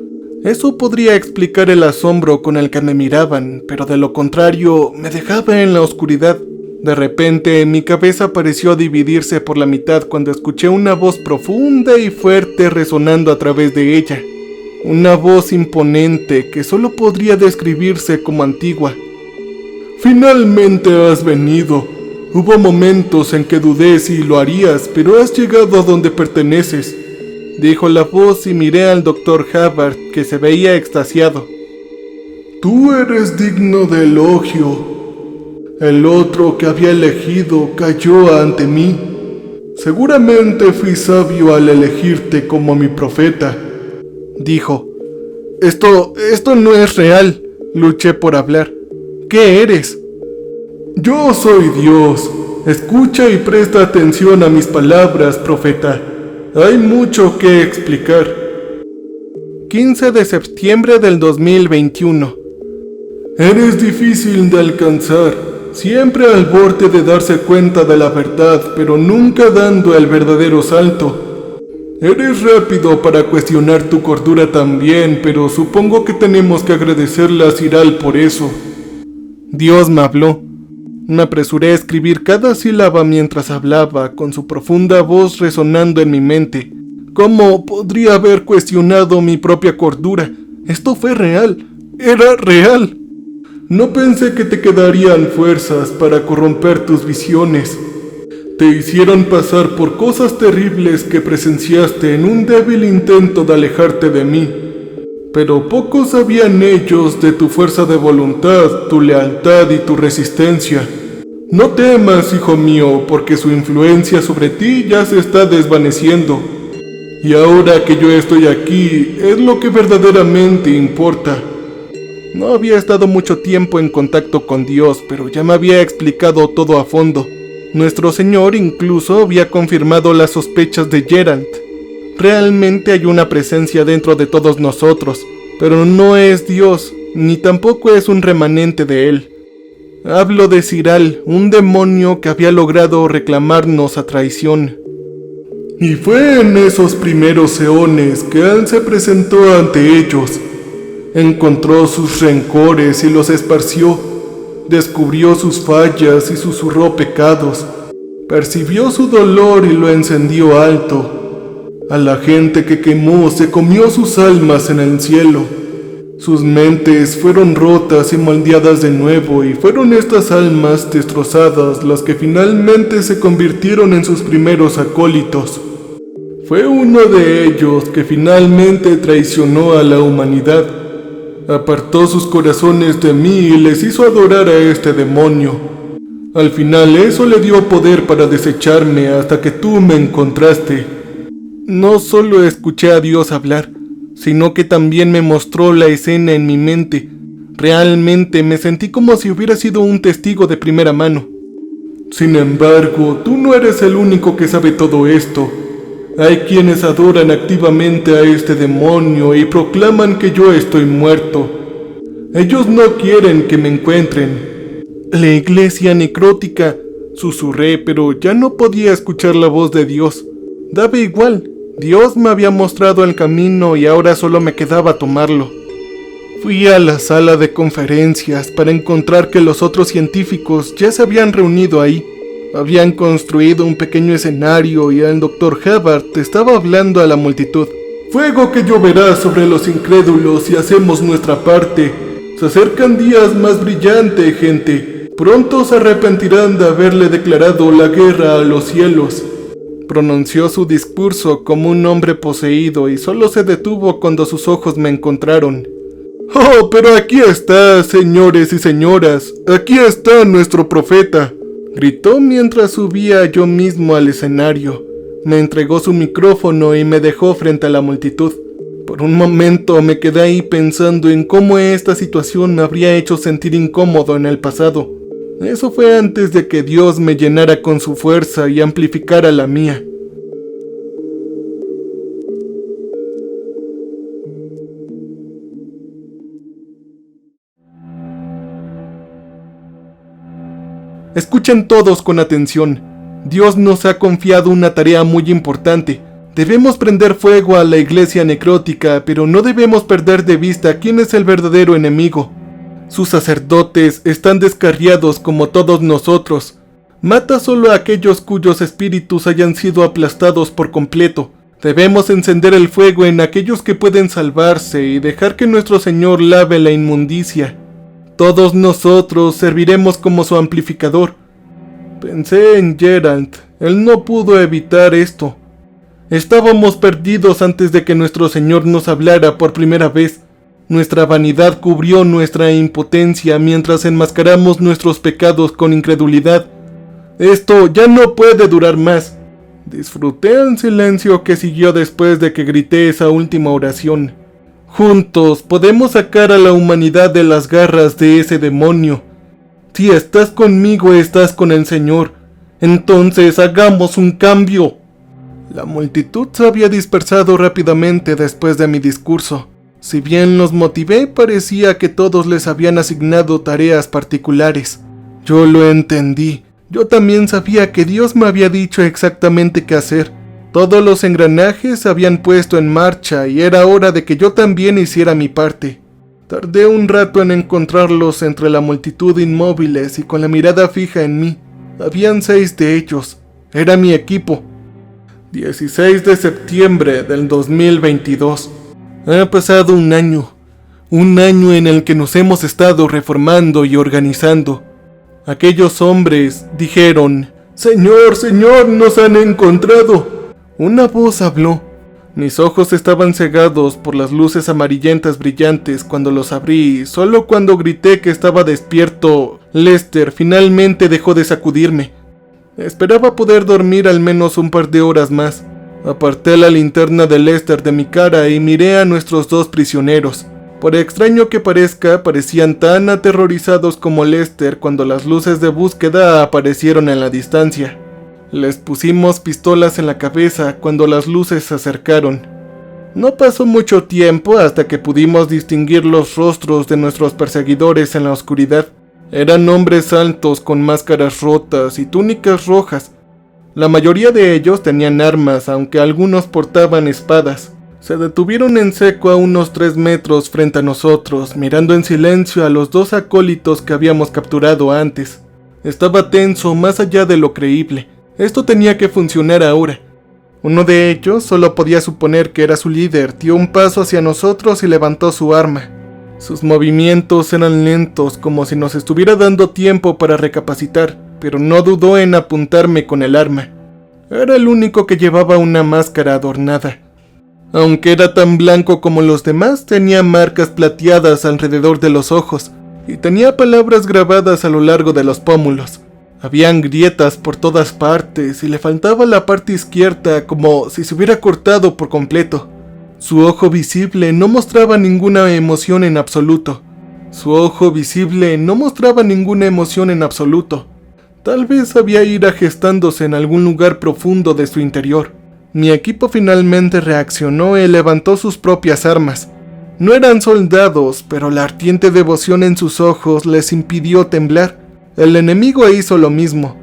Eso podría explicar el asombro con el que me miraban, pero de lo contrario, me dejaba en la oscuridad. De repente, mi cabeza pareció dividirse por la mitad cuando escuché una voz profunda y fuerte resonando a través de ella. Una voz imponente que solo podría describirse como antigua. Finalmente has venido. Hubo momentos en que dudé si lo harías, pero has llegado a donde perteneces, dijo la voz y miré al Dr. Hubbard, que se veía extasiado. Tú eres digno de elogio. El otro que había elegido cayó ante mí. Seguramente fui sabio al elegirte como mi profeta, dijo. Esto no es real, luché por hablar. ¿Qué eres? Yo soy Dios. Escucha y presta atención a mis palabras, profeta. Hay mucho que explicar. 15 de septiembre del 2021. Eres difícil de alcanzar, siempre al borde de darse cuenta de la verdad, pero nunca dando el verdadero salto. Eres rápido para cuestionar tu cordura también, pero supongo que tenemos que agradecerle a Siral por eso. Dios me habló. Me apresuré a escribir cada sílaba mientras hablaba, con su profunda voz resonando en mi mente. ¿Cómo podría haber cuestionado mi propia cordura? Esto fue real. Era real. No pensé que te quedarían fuerzas para corromper tus visiones. Te hicieron pasar por cosas terribles que presenciaste en un débil intento de alejarte de mí. Pero poco sabían ellos de tu fuerza de voluntad, tu lealtad y tu resistencia. No temas, hijo mío, porque su influencia sobre ti ya se está desvaneciendo. Y ahora que yo estoy aquí, es lo que verdaderamente importa. No había estado mucho tiempo en contacto con Dios, pero ya me había explicado todo a fondo. Nuestro Señor incluso había confirmado las sospechas de Geralt. Realmente hay una presencia dentro de todos nosotros, pero no es Dios, ni tampoco es un remanente de él. Hablo de Siral, un demonio que había logrado reclamarnos a traición. Y fue en esos primeros eones que Anne se presentó ante ellos. Encontró sus rencores y los esparció. Descubrió sus fallas y susurró pecados. Percibió su dolor y lo encendió alto. A la gente que quemó se comió sus almas en el cielo. Sus mentes fueron rotas y moldeadas de nuevo, y fueron estas almas destrozadas las que finalmente se convirtieron en sus primeros acólitos. Fue uno de ellos que finalmente traicionó a la humanidad. Apartó sus corazones de mí y les hizo adorar a este demonio. Al final eso le dio poder para desecharme hasta que tú me encontraste. No solo escuché a Dios hablar, sino que también me mostró la escena en mi mente. Realmente me sentí como si hubiera sido un testigo de primera mano. Sin embargo, tú no eres el único que sabe todo esto. Hay quienes adoran activamente a este demonio y proclaman que yo estoy muerto. Ellos no quieren que me encuentren. La iglesia necrótica, susurré, pero ya no podía escuchar la voz de Dios. Daba igual, Dios me había mostrado el camino y ahora solo me quedaba tomarlo. Fui a la sala de conferencias para encontrar que los otros científicos ya se habían reunido ahí. Habían construido un pequeño escenario y el Dr. Hubbard estaba hablando a la multitud. Fuego que lloverá sobre los incrédulos si hacemos nuestra parte. Se acercan días más brillantes, gente. Pronto se arrepentirán de haberle declarado la guerra a los cielos. Pronunció su discurso como un hombre poseído y solo se detuvo cuando sus ojos me encontraron. ¡Oh, pero aquí está, señores y señoras! ¡Aquí está nuestro profeta! Gritó mientras subía yo mismo al escenario. Me entregó su micrófono y me dejó frente a la multitud. Por un momento me quedé ahí pensando en cómo esta situación me habría hecho sentir incómodo en el pasado. Eso fue antes de que Dios me llenara con su fuerza y amplificara la mía. Escuchen todos con atención. Dios nos ha confiado una tarea muy importante. Debemos prender fuego a la iglesia necrótica, pero no debemos perder de vista quién es el verdadero enemigo. Sus sacerdotes están descarriados como todos nosotros. Mata solo a aquellos cuyos espíritus hayan sido aplastados por completo. Debemos encender el fuego en aquellos que pueden salvarse y dejar que nuestro Señor lave la inmundicia. Todos nosotros serviremos como su amplificador. Pensé en Gerald. Él no pudo evitar esto. Estábamos perdidos antes de que nuestro Señor nos hablara por primera vez. Nuestra vanidad cubrió nuestra impotencia mientras enmascaramos nuestros pecados con incredulidad. Esto ya no puede durar más. Disfruté el silencio que siguió después de que grité esa última oración. Juntos podemos sacar a la humanidad de las garras de ese demonio. Si estás conmigo, estás con el Señor. Entonces hagamos un cambio. La multitud se había dispersado rápidamente después de mi discurso. Si bien los motivé, parecía que todos les habían asignado tareas particulares. Yo lo entendí. Yo también sabía que Dios me había dicho exactamente qué hacer. Todos los engranajes se habían puesto en marcha y era hora de que yo también hiciera mi parte. Tardé un rato en encontrarlos entre la multitud inmóviles y con la mirada fija en mí. Habían 6 de ellos. Era mi equipo. 16 de septiembre del 2022. Ha pasado un año. Un año en el que nos hemos estado reformando y organizando. Aquellos hombres dijeron: «Señor, Señor, nos han encontrado». Una voz habló. Mis ojos estaban cegados por las luces amarillentas brillantes cuando los abrí. Solo cuando grité que estaba despierto, Lester finalmente dejó de sacudirme. Esperaba poder dormir al menos un par de horas más. Aparté la linterna de Lester de mi cara y miré a nuestros 2 prisioneros. Por extraño que parezca, parecían tan aterrorizados como Lester cuando las luces de búsqueda aparecieron en la distancia. Les pusimos pistolas en la cabeza cuando las luces se acercaron. No pasó mucho tiempo hasta que pudimos distinguir los rostros de nuestros perseguidores en la oscuridad. Eran hombres altos con máscaras rotas y túnicas rojas. La mayoría de ellos tenían armas, aunque algunos portaban espadas. Se detuvieron en seco a unos 3 metros frente a nosotros, mirando en silencio a los 2 acólitos que habíamos capturado antes. Estaba tenso más allá de lo creíble. Esto tenía que funcionar ahora. Uno de ellos, solo podía suponer que era su líder, dio un paso hacia nosotros y levantó su arma. Sus movimientos eran lentos, como si nos estuviera dando tiempo para recapacitar, pero no dudó en apuntarme con el arma. Era el único que llevaba una máscara adornada. Aunque era tan blanco como los demás, tenía marcas plateadas alrededor de los ojos, y tenía palabras grabadas a lo largo de los pómulos. Habían grietas por todas partes, y le faltaba la parte izquierda como si se hubiera cortado por completo. Su ojo visible no mostraba ninguna emoción en absoluto. Tal vez había ira gestándose en algún lugar profundo de su interior. Mi equipo finalmente reaccionó y levantó sus propias armas. No eran soldados, pero la ardiente devoción en sus ojos les impidió temblar. El enemigo hizo lo mismo.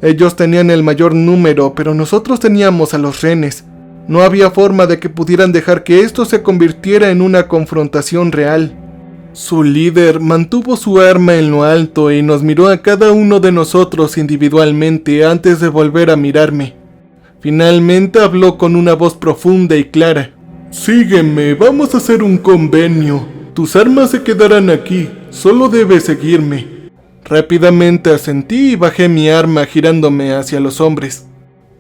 Ellos tenían el mayor número, pero nosotros teníamos a los rehenes. No había forma de que pudieran dejar que esto se convirtiera en una confrontación real. Su líder mantuvo su arma en lo alto y nos miró a cada uno de nosotros individualmente antes de volver a mirarme. Finalmente habló con una voz profunda y clara. «Sígueme, vamos a hacer un convenio. Tus armas se quedarán aquí, solo debes seguirme». Rápidamente asentí y bajé mi arma girándome hacia los hombres.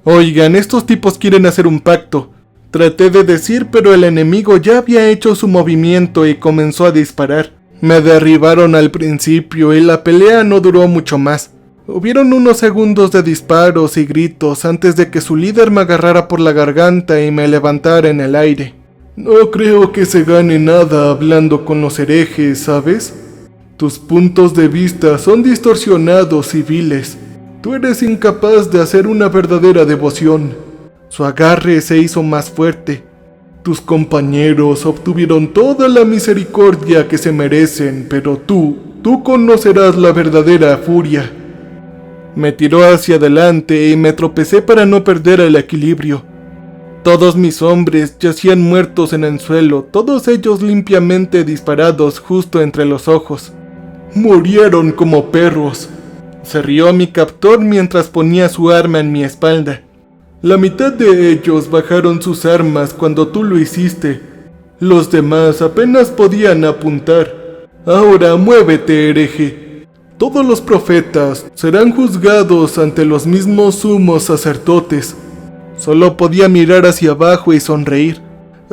«Oigan, estos tipos quieren hacer un pacto», traté de decir, pero el enemigo ya había hecho su movimiento y comenzó a disparar. Me derribaron al principio y la pelea no duró mucho más. Hubieron unos segundos de disparos y gritos antes de que su líder me agarrara por la garganta y me levantara en el aire. «No creo que se gane nada hablando con los herejes, ¿sabes? Tus puntos de vista son distorsionados y viles. Tú eres incapaz de hacer una verdadera devoción». Su agarre se hizo más fuerte. «Tus compañeros obtuvieron toda la misericordia que se merecen, pero tú conocerás la verdadera furia». Me tiró hacia adelante y me tropecé para no perder el equilibrio. Todos mis hombres yacían muertos en el suelo, todos ellos limpiamente disparados justo entre los ojos. «Murieron como perros», se rió mi captor mientras ponía su arma en mi espalda. «La mitad de ellos bajaron sus armas cuando tú lo hiciste. Los demás apenas podían apuntar. Ahora muévete, hereje. Todos los profetas serán juzgados ante los mismos sumos sacerdotes». Solo podía mirar hacia abajo y sonreír.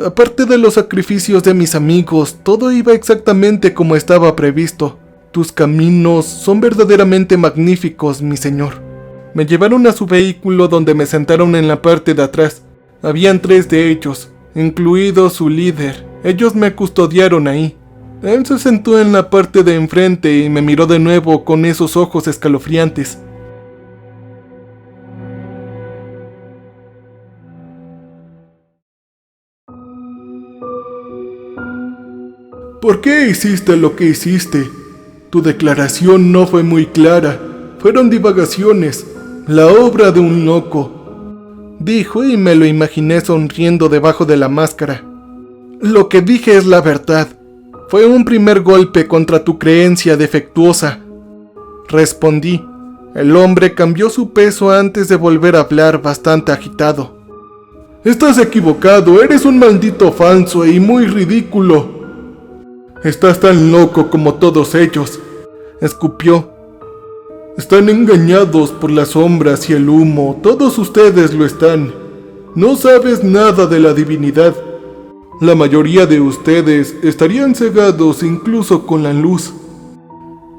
Aparte de los sacrificios de mis amigos, todo iba exactamente como estaba previsto. «Tus caminos son verdaderamente magníficos, mi señor». Me llevaron a su vehículo donde me sentaron en la parte de atrás. Habían 3 de ellos, incluido su líder. Ellos me custodiaron ahí. Él se sentó en la parte de enfrente y me miró de nuevo con esos ojos escalofriantes. «¿Por qué hiciste lo que hiciste? Tu declaración no fue muy clara. Fueron divagaciones, la obra de un loco», dijo y me lo imaginé sonriendo debajo de la máscara. «Lo que dije es la verdad. Fue un primer golpe contra tu creencia defectuosa», respondí. El hombre cambió su peso antes de volver a hablar, bastante agitado. «Estás equivocado, eres un maldito falso y muy ridículo. Estás tan loco como todos ellos», escupió. «Están engañados por las sombras y el humo, todos ustedes lo están. No sabes nada de la divinidad. La mayoría de ustedes estarían cegados incluso con la luz».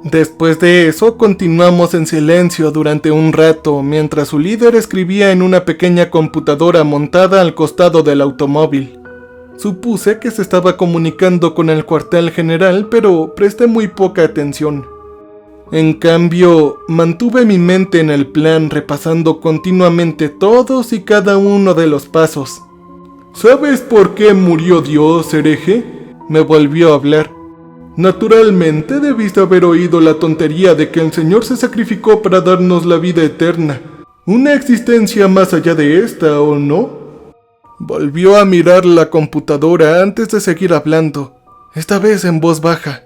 Después de eso continuamos en silencio durante un rato mientras su líder escribía en una pequeña computadora montada al costado del automóvil. Supuse que se estaba comunicando con el cuartel general, pero presté muy poca atención. En cambio, mantuve mi mente en el plan repasando continuamente todos y cada uno de los pasos. «¿Sabes por qué murió Dios, hereje?», me volvió a hablar. «Naturalmente debiste haber oído la tontería de que el Señor se sacrificó para darnos la vida eterna. Una existencia más allá de esta, ¿o no? Volvió a mirar la computadora antes de seguir hablando, esta vez en voz baja.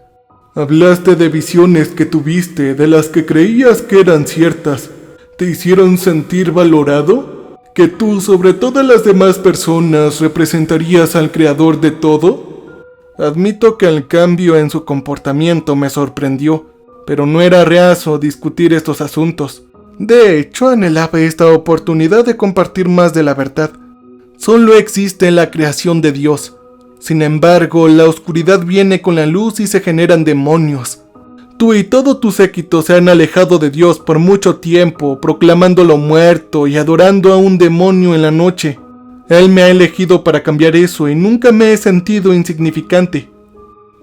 Hablaste de visiones que tuviste, de las que creías que eran ciertas. ¿Te hicieron sentir valorado? ¿Que tú, sobre todas las demás personas, representarías al creador de todo? Admito que el cambio en su comportamiento me sorprendió, pero no era reacio discutir estos asuntos. De hecho, anhelaba esta oportunidad de compartir más de la verdad. Solo existe la creación de Dios. Sin embargo, la oscuridad viene con la luz y se generan demonios. Tú y todo tu séquito se han alejado de Dios por mucho tiempo, proclamándolo muerto y adorando a un demonio en la noche. Él me ha elegido para cambiar eso y nunca me he sentido insignificante.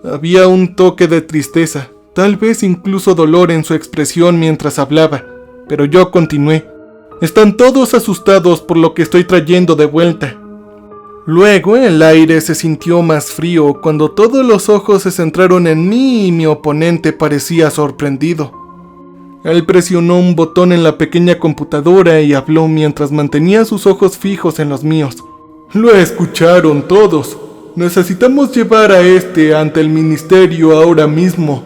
Había un toque de tristeza, tal vez incluso dolor en su expresión mientras hablaba, pero yo continué. Están todos asustados por lo que estoy trayendo de vuelta. Luego el aire se sintió más frío cuando todos los ojos se centraron en mí y mi oponente parecía sorprendido. Él presionó un botón en la pequeña computadora y habló mientras mantenía sus ojos fijos en los míos. Lo escucharon todos. Necesitamos llevar a este ante el ministerio ahora mismo.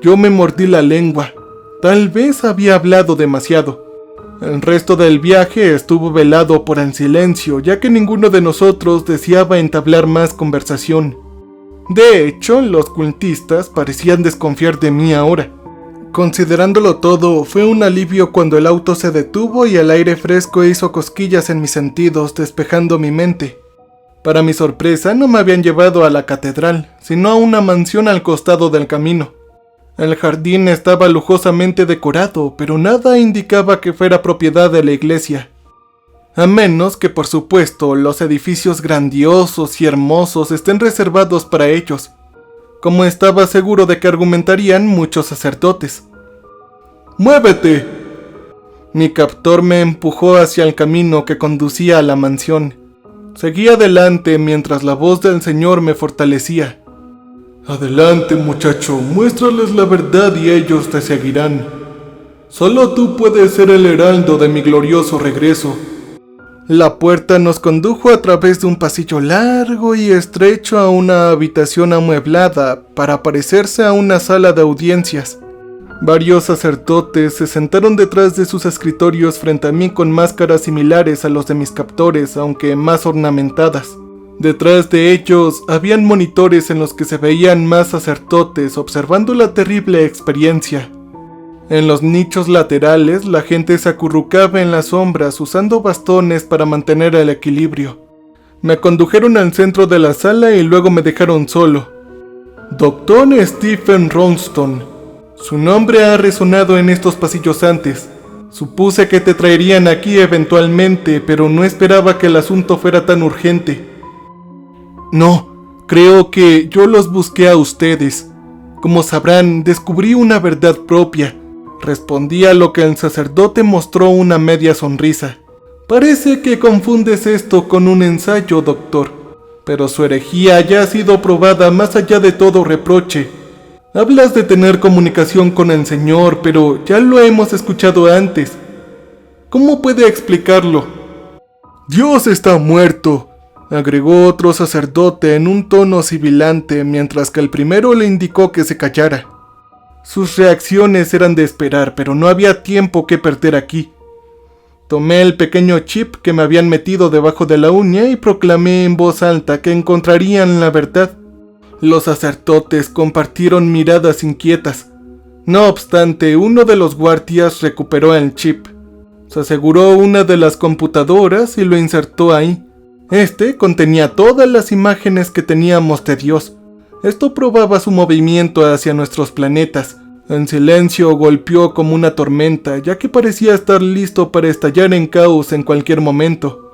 Yo me mordí la lengua. Tal vez había hablado demasiado. El resto del viaje estuvo velado por el silencio, ya que ninguno de nosotros deseaba entablar más conversación. De hecho, los cultistas parecían desconfiar de mí ahora. Considerándolo todo, fue un alivio cuando el auto se detuvo y el aire fresco hizo cosquillas en mis sentidos, despejando mi mente. Para mi sorpresa, no me habían llevado a la catedral, sino a una mansión al costado del camino. El jardín estaba lujosamente decorado, pero nada indicaba que fuera propiedad de la iglesia. A menos que, por supuesto, los edificios grandiosos y hermosos estén reservados para ellos, como estaba seguro de que argumentarían muchos sacerdotes. ¡Muévete! Mi captor me empujó hacia el camino que conducía a la mansión. Seguí adelante mientras la voz del Señor me fortalecía. Adelante, muchacho, muéstrales la verdad y ellos te seguirán. Solo tú puedes ser el heraldo de mi glorioso regreso. La puerta nos condujo a través de un pasillo largo y estrecho a una habitación amueblada para parecerse a una sala de audiencias. Varios sacerdotes se sentaron detrás de sus escritorios frente a mí con máscaras similares a los de mis captores, aunque más ornamentadas. Detrás de ellos habían monitores en los que se veían más sacerdotes observando la terrible experiencia. En los nichos laterales la gente se acurrucaba en las sombras usando bastones para mantener el equilibrio. Me condujeron al centro de la sala y luego me dejaron solo. Dr. Stephen Ralston. Su nombre ha resonado en estos pasillos antes. Supuse que te traerían aquí eventualmente, pero no esperaba que el asunto fuera tan urgente. No, creo que yo los busqué a ustedes. Como sabrán, descubrí una verdad propia. Respondí a lo que el sacerdote mostró una media sonrisa. Parece que confundes esto con un ensayo, doctor. Pero su herejía ya ha sido probada más allá de todo reproche. Hablas de tener comunicación con el Señor, pero ya lo hemos escuchado antes. ¿Cómo puede explicarlo? Dios está muerto, agregó otro sacerdote en un tono sibilante mientras que el primero le indicó que se callara. Sus reacciones eran de esperar, pero no había tiempo que perder aquí. Tomé el pequeño chip que me habían metido debajo de la uña y proclamé en voz alta que encontrarían la verdad. Los sacerdotes compartieron miradas inquietas. No obstante, uno de los guardias recuperó el chip. Se aseguró una de las computadoras y lo insertó ahí. Este contenía todas las imágenes que teníamos de Dios. Esto probaba su movimiento hacia nuestros planetas. El silencio golpeó como una tormenta, ya que parecía estar listo para estallar en caos en cualquier momento.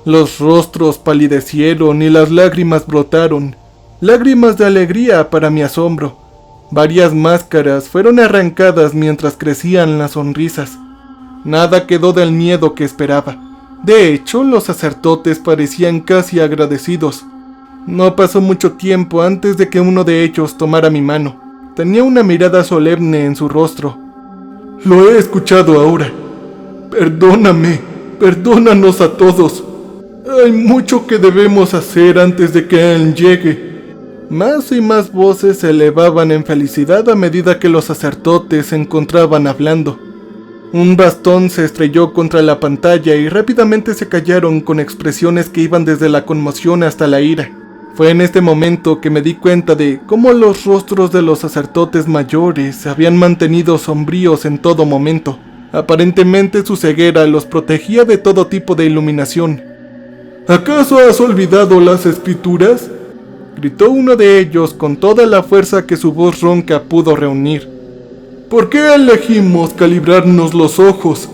Los rostros palidecieron y las lágrimas brotaron. Lágrimas de alegría para mi asombro. Varias máscaras fueron arrancadas mientras crecían las sonrisas. Nada quedó del miedo que esperaba. De hecho, los sacerdotes parecían casi agradecidos. No pasó mucho tiempo antes de que uno de ellos tomara mi mano. Tenía una mirada solemne en su rostro. Lo he escuchado ahora. Perdóname, perdónanos a todos. Hay mucho que debemos hacer antes de que él llegue. Más y más voces se elevaban en felicidad a medida que los sacerdotes se encontraban hablando. Un bastón se estrelló contra la pantalla y rápidamente se callaron con expresiones que iban desde la conmoción hasta la ira. Fue en este momento que me di cuenta de cómo los rostros de los sacerdotes mayores se habían mantenido sombríos en todo momento. Aparentemente su ceguera los protegía de todo tipo de iluminación. ¿Acaso has olvidado las escrituras?, gritó uno de ellos con toda la fuerza que su voz ronca pudo reunir. ¿Por qué elegimos calibrarnos los ojos?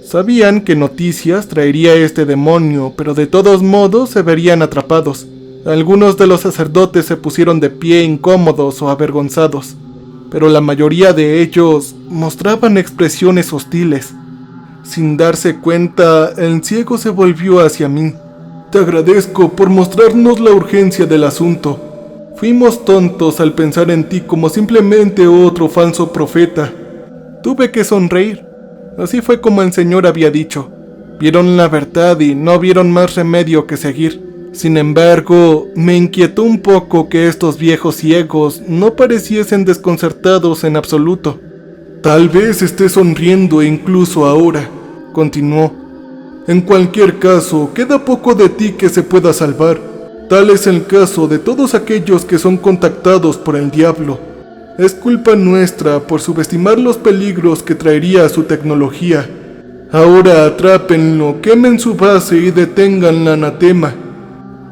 Sabían que noticias traería este demonio, pero de todos modos se verían atrapados. Algunos de los sacerdotes se pusieron de pie incómodos o avergonzados, pero la mayoría de ellos mostraban expresiones hostiles. Sin darse cuenta, el ciego se volvió hacia mí. Te agradezco por mostrarnos la urgencia del asunto. Fuimos tontos al pensar en ti como simplemente otro falso profeta. Tuve que sonreír. Así fue como el Señor había dicho. Vieron la verdad y no vieron más remedio que seguir. Sin embargo, me inquietó un poco que estos viejos ciegos no pareciesen desconcertados en absoluto. Tal vez esté sonriendo incluso ahora, continuó. En cualquier caso, queda poco de ti que se pueda salvar. Tal es el caso de todos aquellos que son contactados por el diablo. Es culpa nuestra por subestimar los peligros que traería su tecnología. Ahora atrápenlo, quemen su base y detengan la anatema.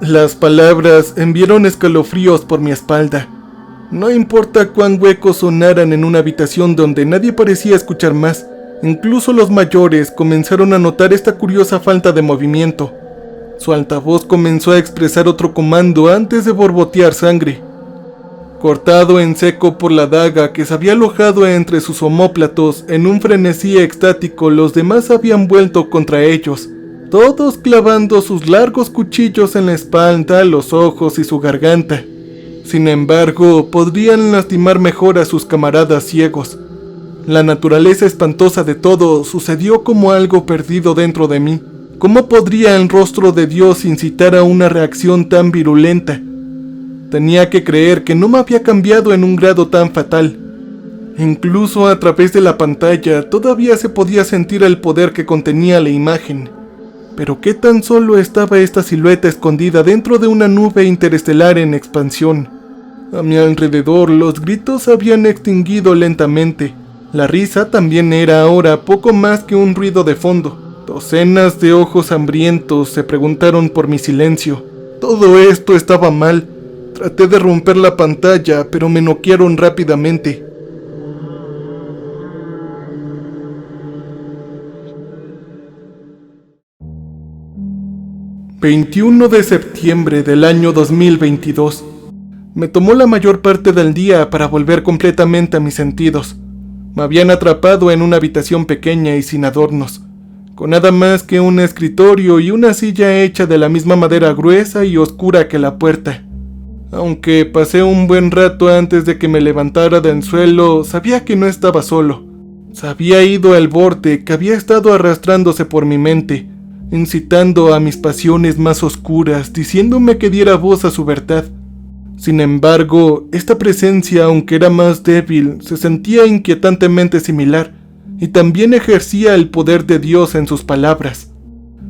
Las palabras enviaron escalofríos por mi espalda. No importa cuán huecos sonaran en una habitación donde nadie parecía escuchar más, incluso los mayores comenzaron a notar esta curiosa falta de movimiento. Su altavoz comenzó a expresar otro comando antes de borbotear sangre. Cortado en seco por la daga que se había alojado entre sus omóplatos, en un frenesí extático los demás habían vuelto contra ellos, todos clavando sus largos cuchillos en la espalda, los ojos y su garganta. Sin embargo, podrían lastimar mejor a sus camaradas ciegos. La naturaleza espantosa de todo sucedió como algo perdido dentro de mí. ¿Cómo podría el rostro de Dios incitar a una reacción tan virulenta? Tenía que creer que no me había cambiado en un grado tan fatal. Incluso a través de la pantalla todavía se podía sentir el poder que contenía la imagen. Pero ¿qué tan solo estaba esta silueta escondida dentro de una nube interestelar en expansión? A mi alrededor los gritos habían extinguido lentamente. La risa también era ahora poco más que un ruido de fondo. Docenas de ojos hambrientos se preguntaron por mi silencio. Todo esto estaba mal. Traté de romper la pantalla, pero me noquearon rápidamente. ...21 de septiembre del año 2022... Me tomó la mayor parte del día para volver completamente a mis sentidos. Me habían atrapado en una habitación pequeña y sin adornos, con nada más que un escritorio y una silla hecha de la misma madera gruesa y oscura que la puerta. Aunque pasé un buen rato antes de que me levantara del suelo, sabía que no estaba solo. Se había ido el borde que había estado arrastrándose por mi mente, incitando a mis pasiones más oscuras, diciéndome que diera voz a su verdad. Sin embargo, esta presencia, aunque era más débil, se sentía inquietantemente similar, y también ejercía el poder de Dios en sus palabras.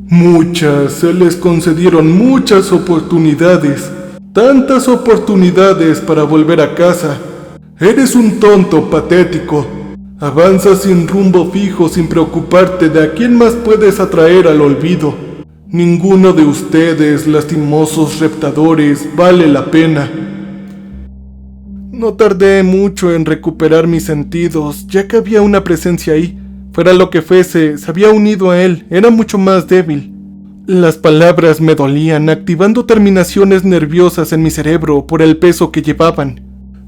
Se les concedieron muchas oportunidades, tantas oportunidades para volver a casa. Eres un tonto patético. Avanzas sin rumbo fijo, sin preocuparte de a quién más puedes atraer al olvido. Ninguno de ustedes, lastimosos reptadores, vale la pena. No tardé mucho en recuperar mis sentidos, ya que había una presencia ahí. Fuera lo que fuese, se había unido a él, era mucho más débil. Las palabras me dolían, activando terminaciones nerviosas en mi cerebro por el peso que llevaban.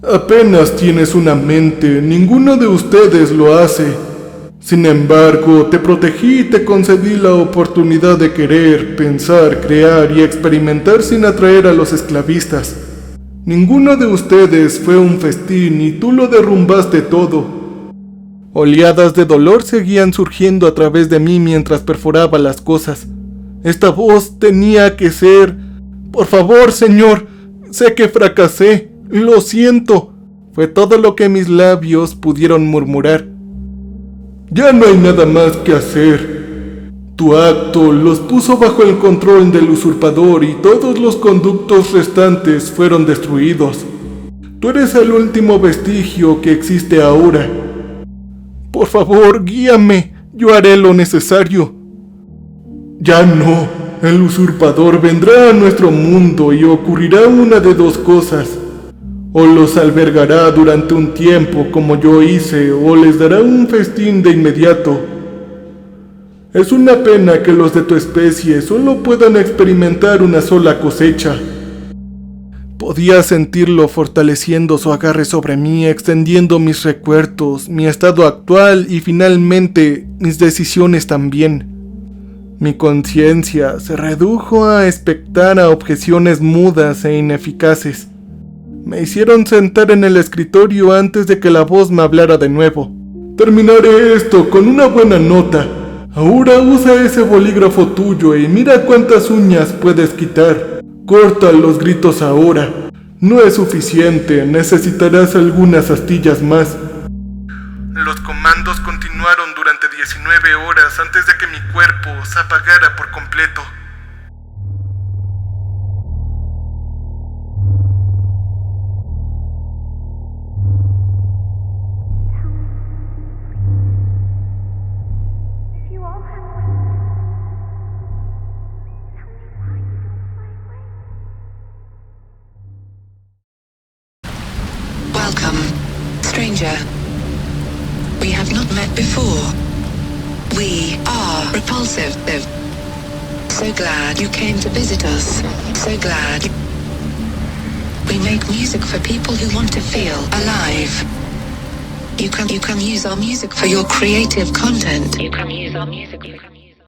Apenas tienes una mente, ninguno de ustedes lo hace. Sin embargo, te protegí y te concedí la oportunidad de querer, pensar, crear y experimentar sin atraer a los esclavistas. Ninguno de ustedes fue un festín y tú lo derrumbaste todo. Oleadas de dolor seguían surgiendo a través de mí mientras perforaba las cosas. Esta voz tenía que ser... Por favor, Señor, sé que fracasé, lo siento. Fue todo lo que mis labios pudieron murmurar. Ya no hay nada más que hacer. Tu acto los puso bajo el control del usurpador y todos los conductos restantes fueron destruidos. Tú eres el último vestigio que existe ahora. Por favor, guíame. Yo haré lo necesario. Ya no. El usurpador vendrá a nuestro mundo y ocurrirá una de dos cosas. O los albergará durante un tiempo como yo hice, o les dará un festín de inmediato. Es una pena que los de tu especie solo puedan experimentar una sola cosecha. Podía sentirlo fortaleciendo su agarre sobre mí, extendiendo mis recuerdos, mi estado actual y finalmente mis decisiones también. Mi conciencia se redujo a expectar a objeciones mudas e ineficaces. Me hicieron sentar en el escritorio antes de que la voz me hablara de nuevo. Terminaré esto con una buena nota. Ahora usa ese bolígrafo tuyo y mira cuántas uñas puedes quitar. Corta los gritos ahora. No es suficiente, necesitarás algunas astillas más. Los comandos continuaron durante 19 horas antes de que mi cuerpo se apagara por completo. Welcome, stranger. We have not met before. We are Repulsive. So glad you came to visit us. So glad. We make music for people who want to feel alive. You can use our music for your creative content. You can use our music.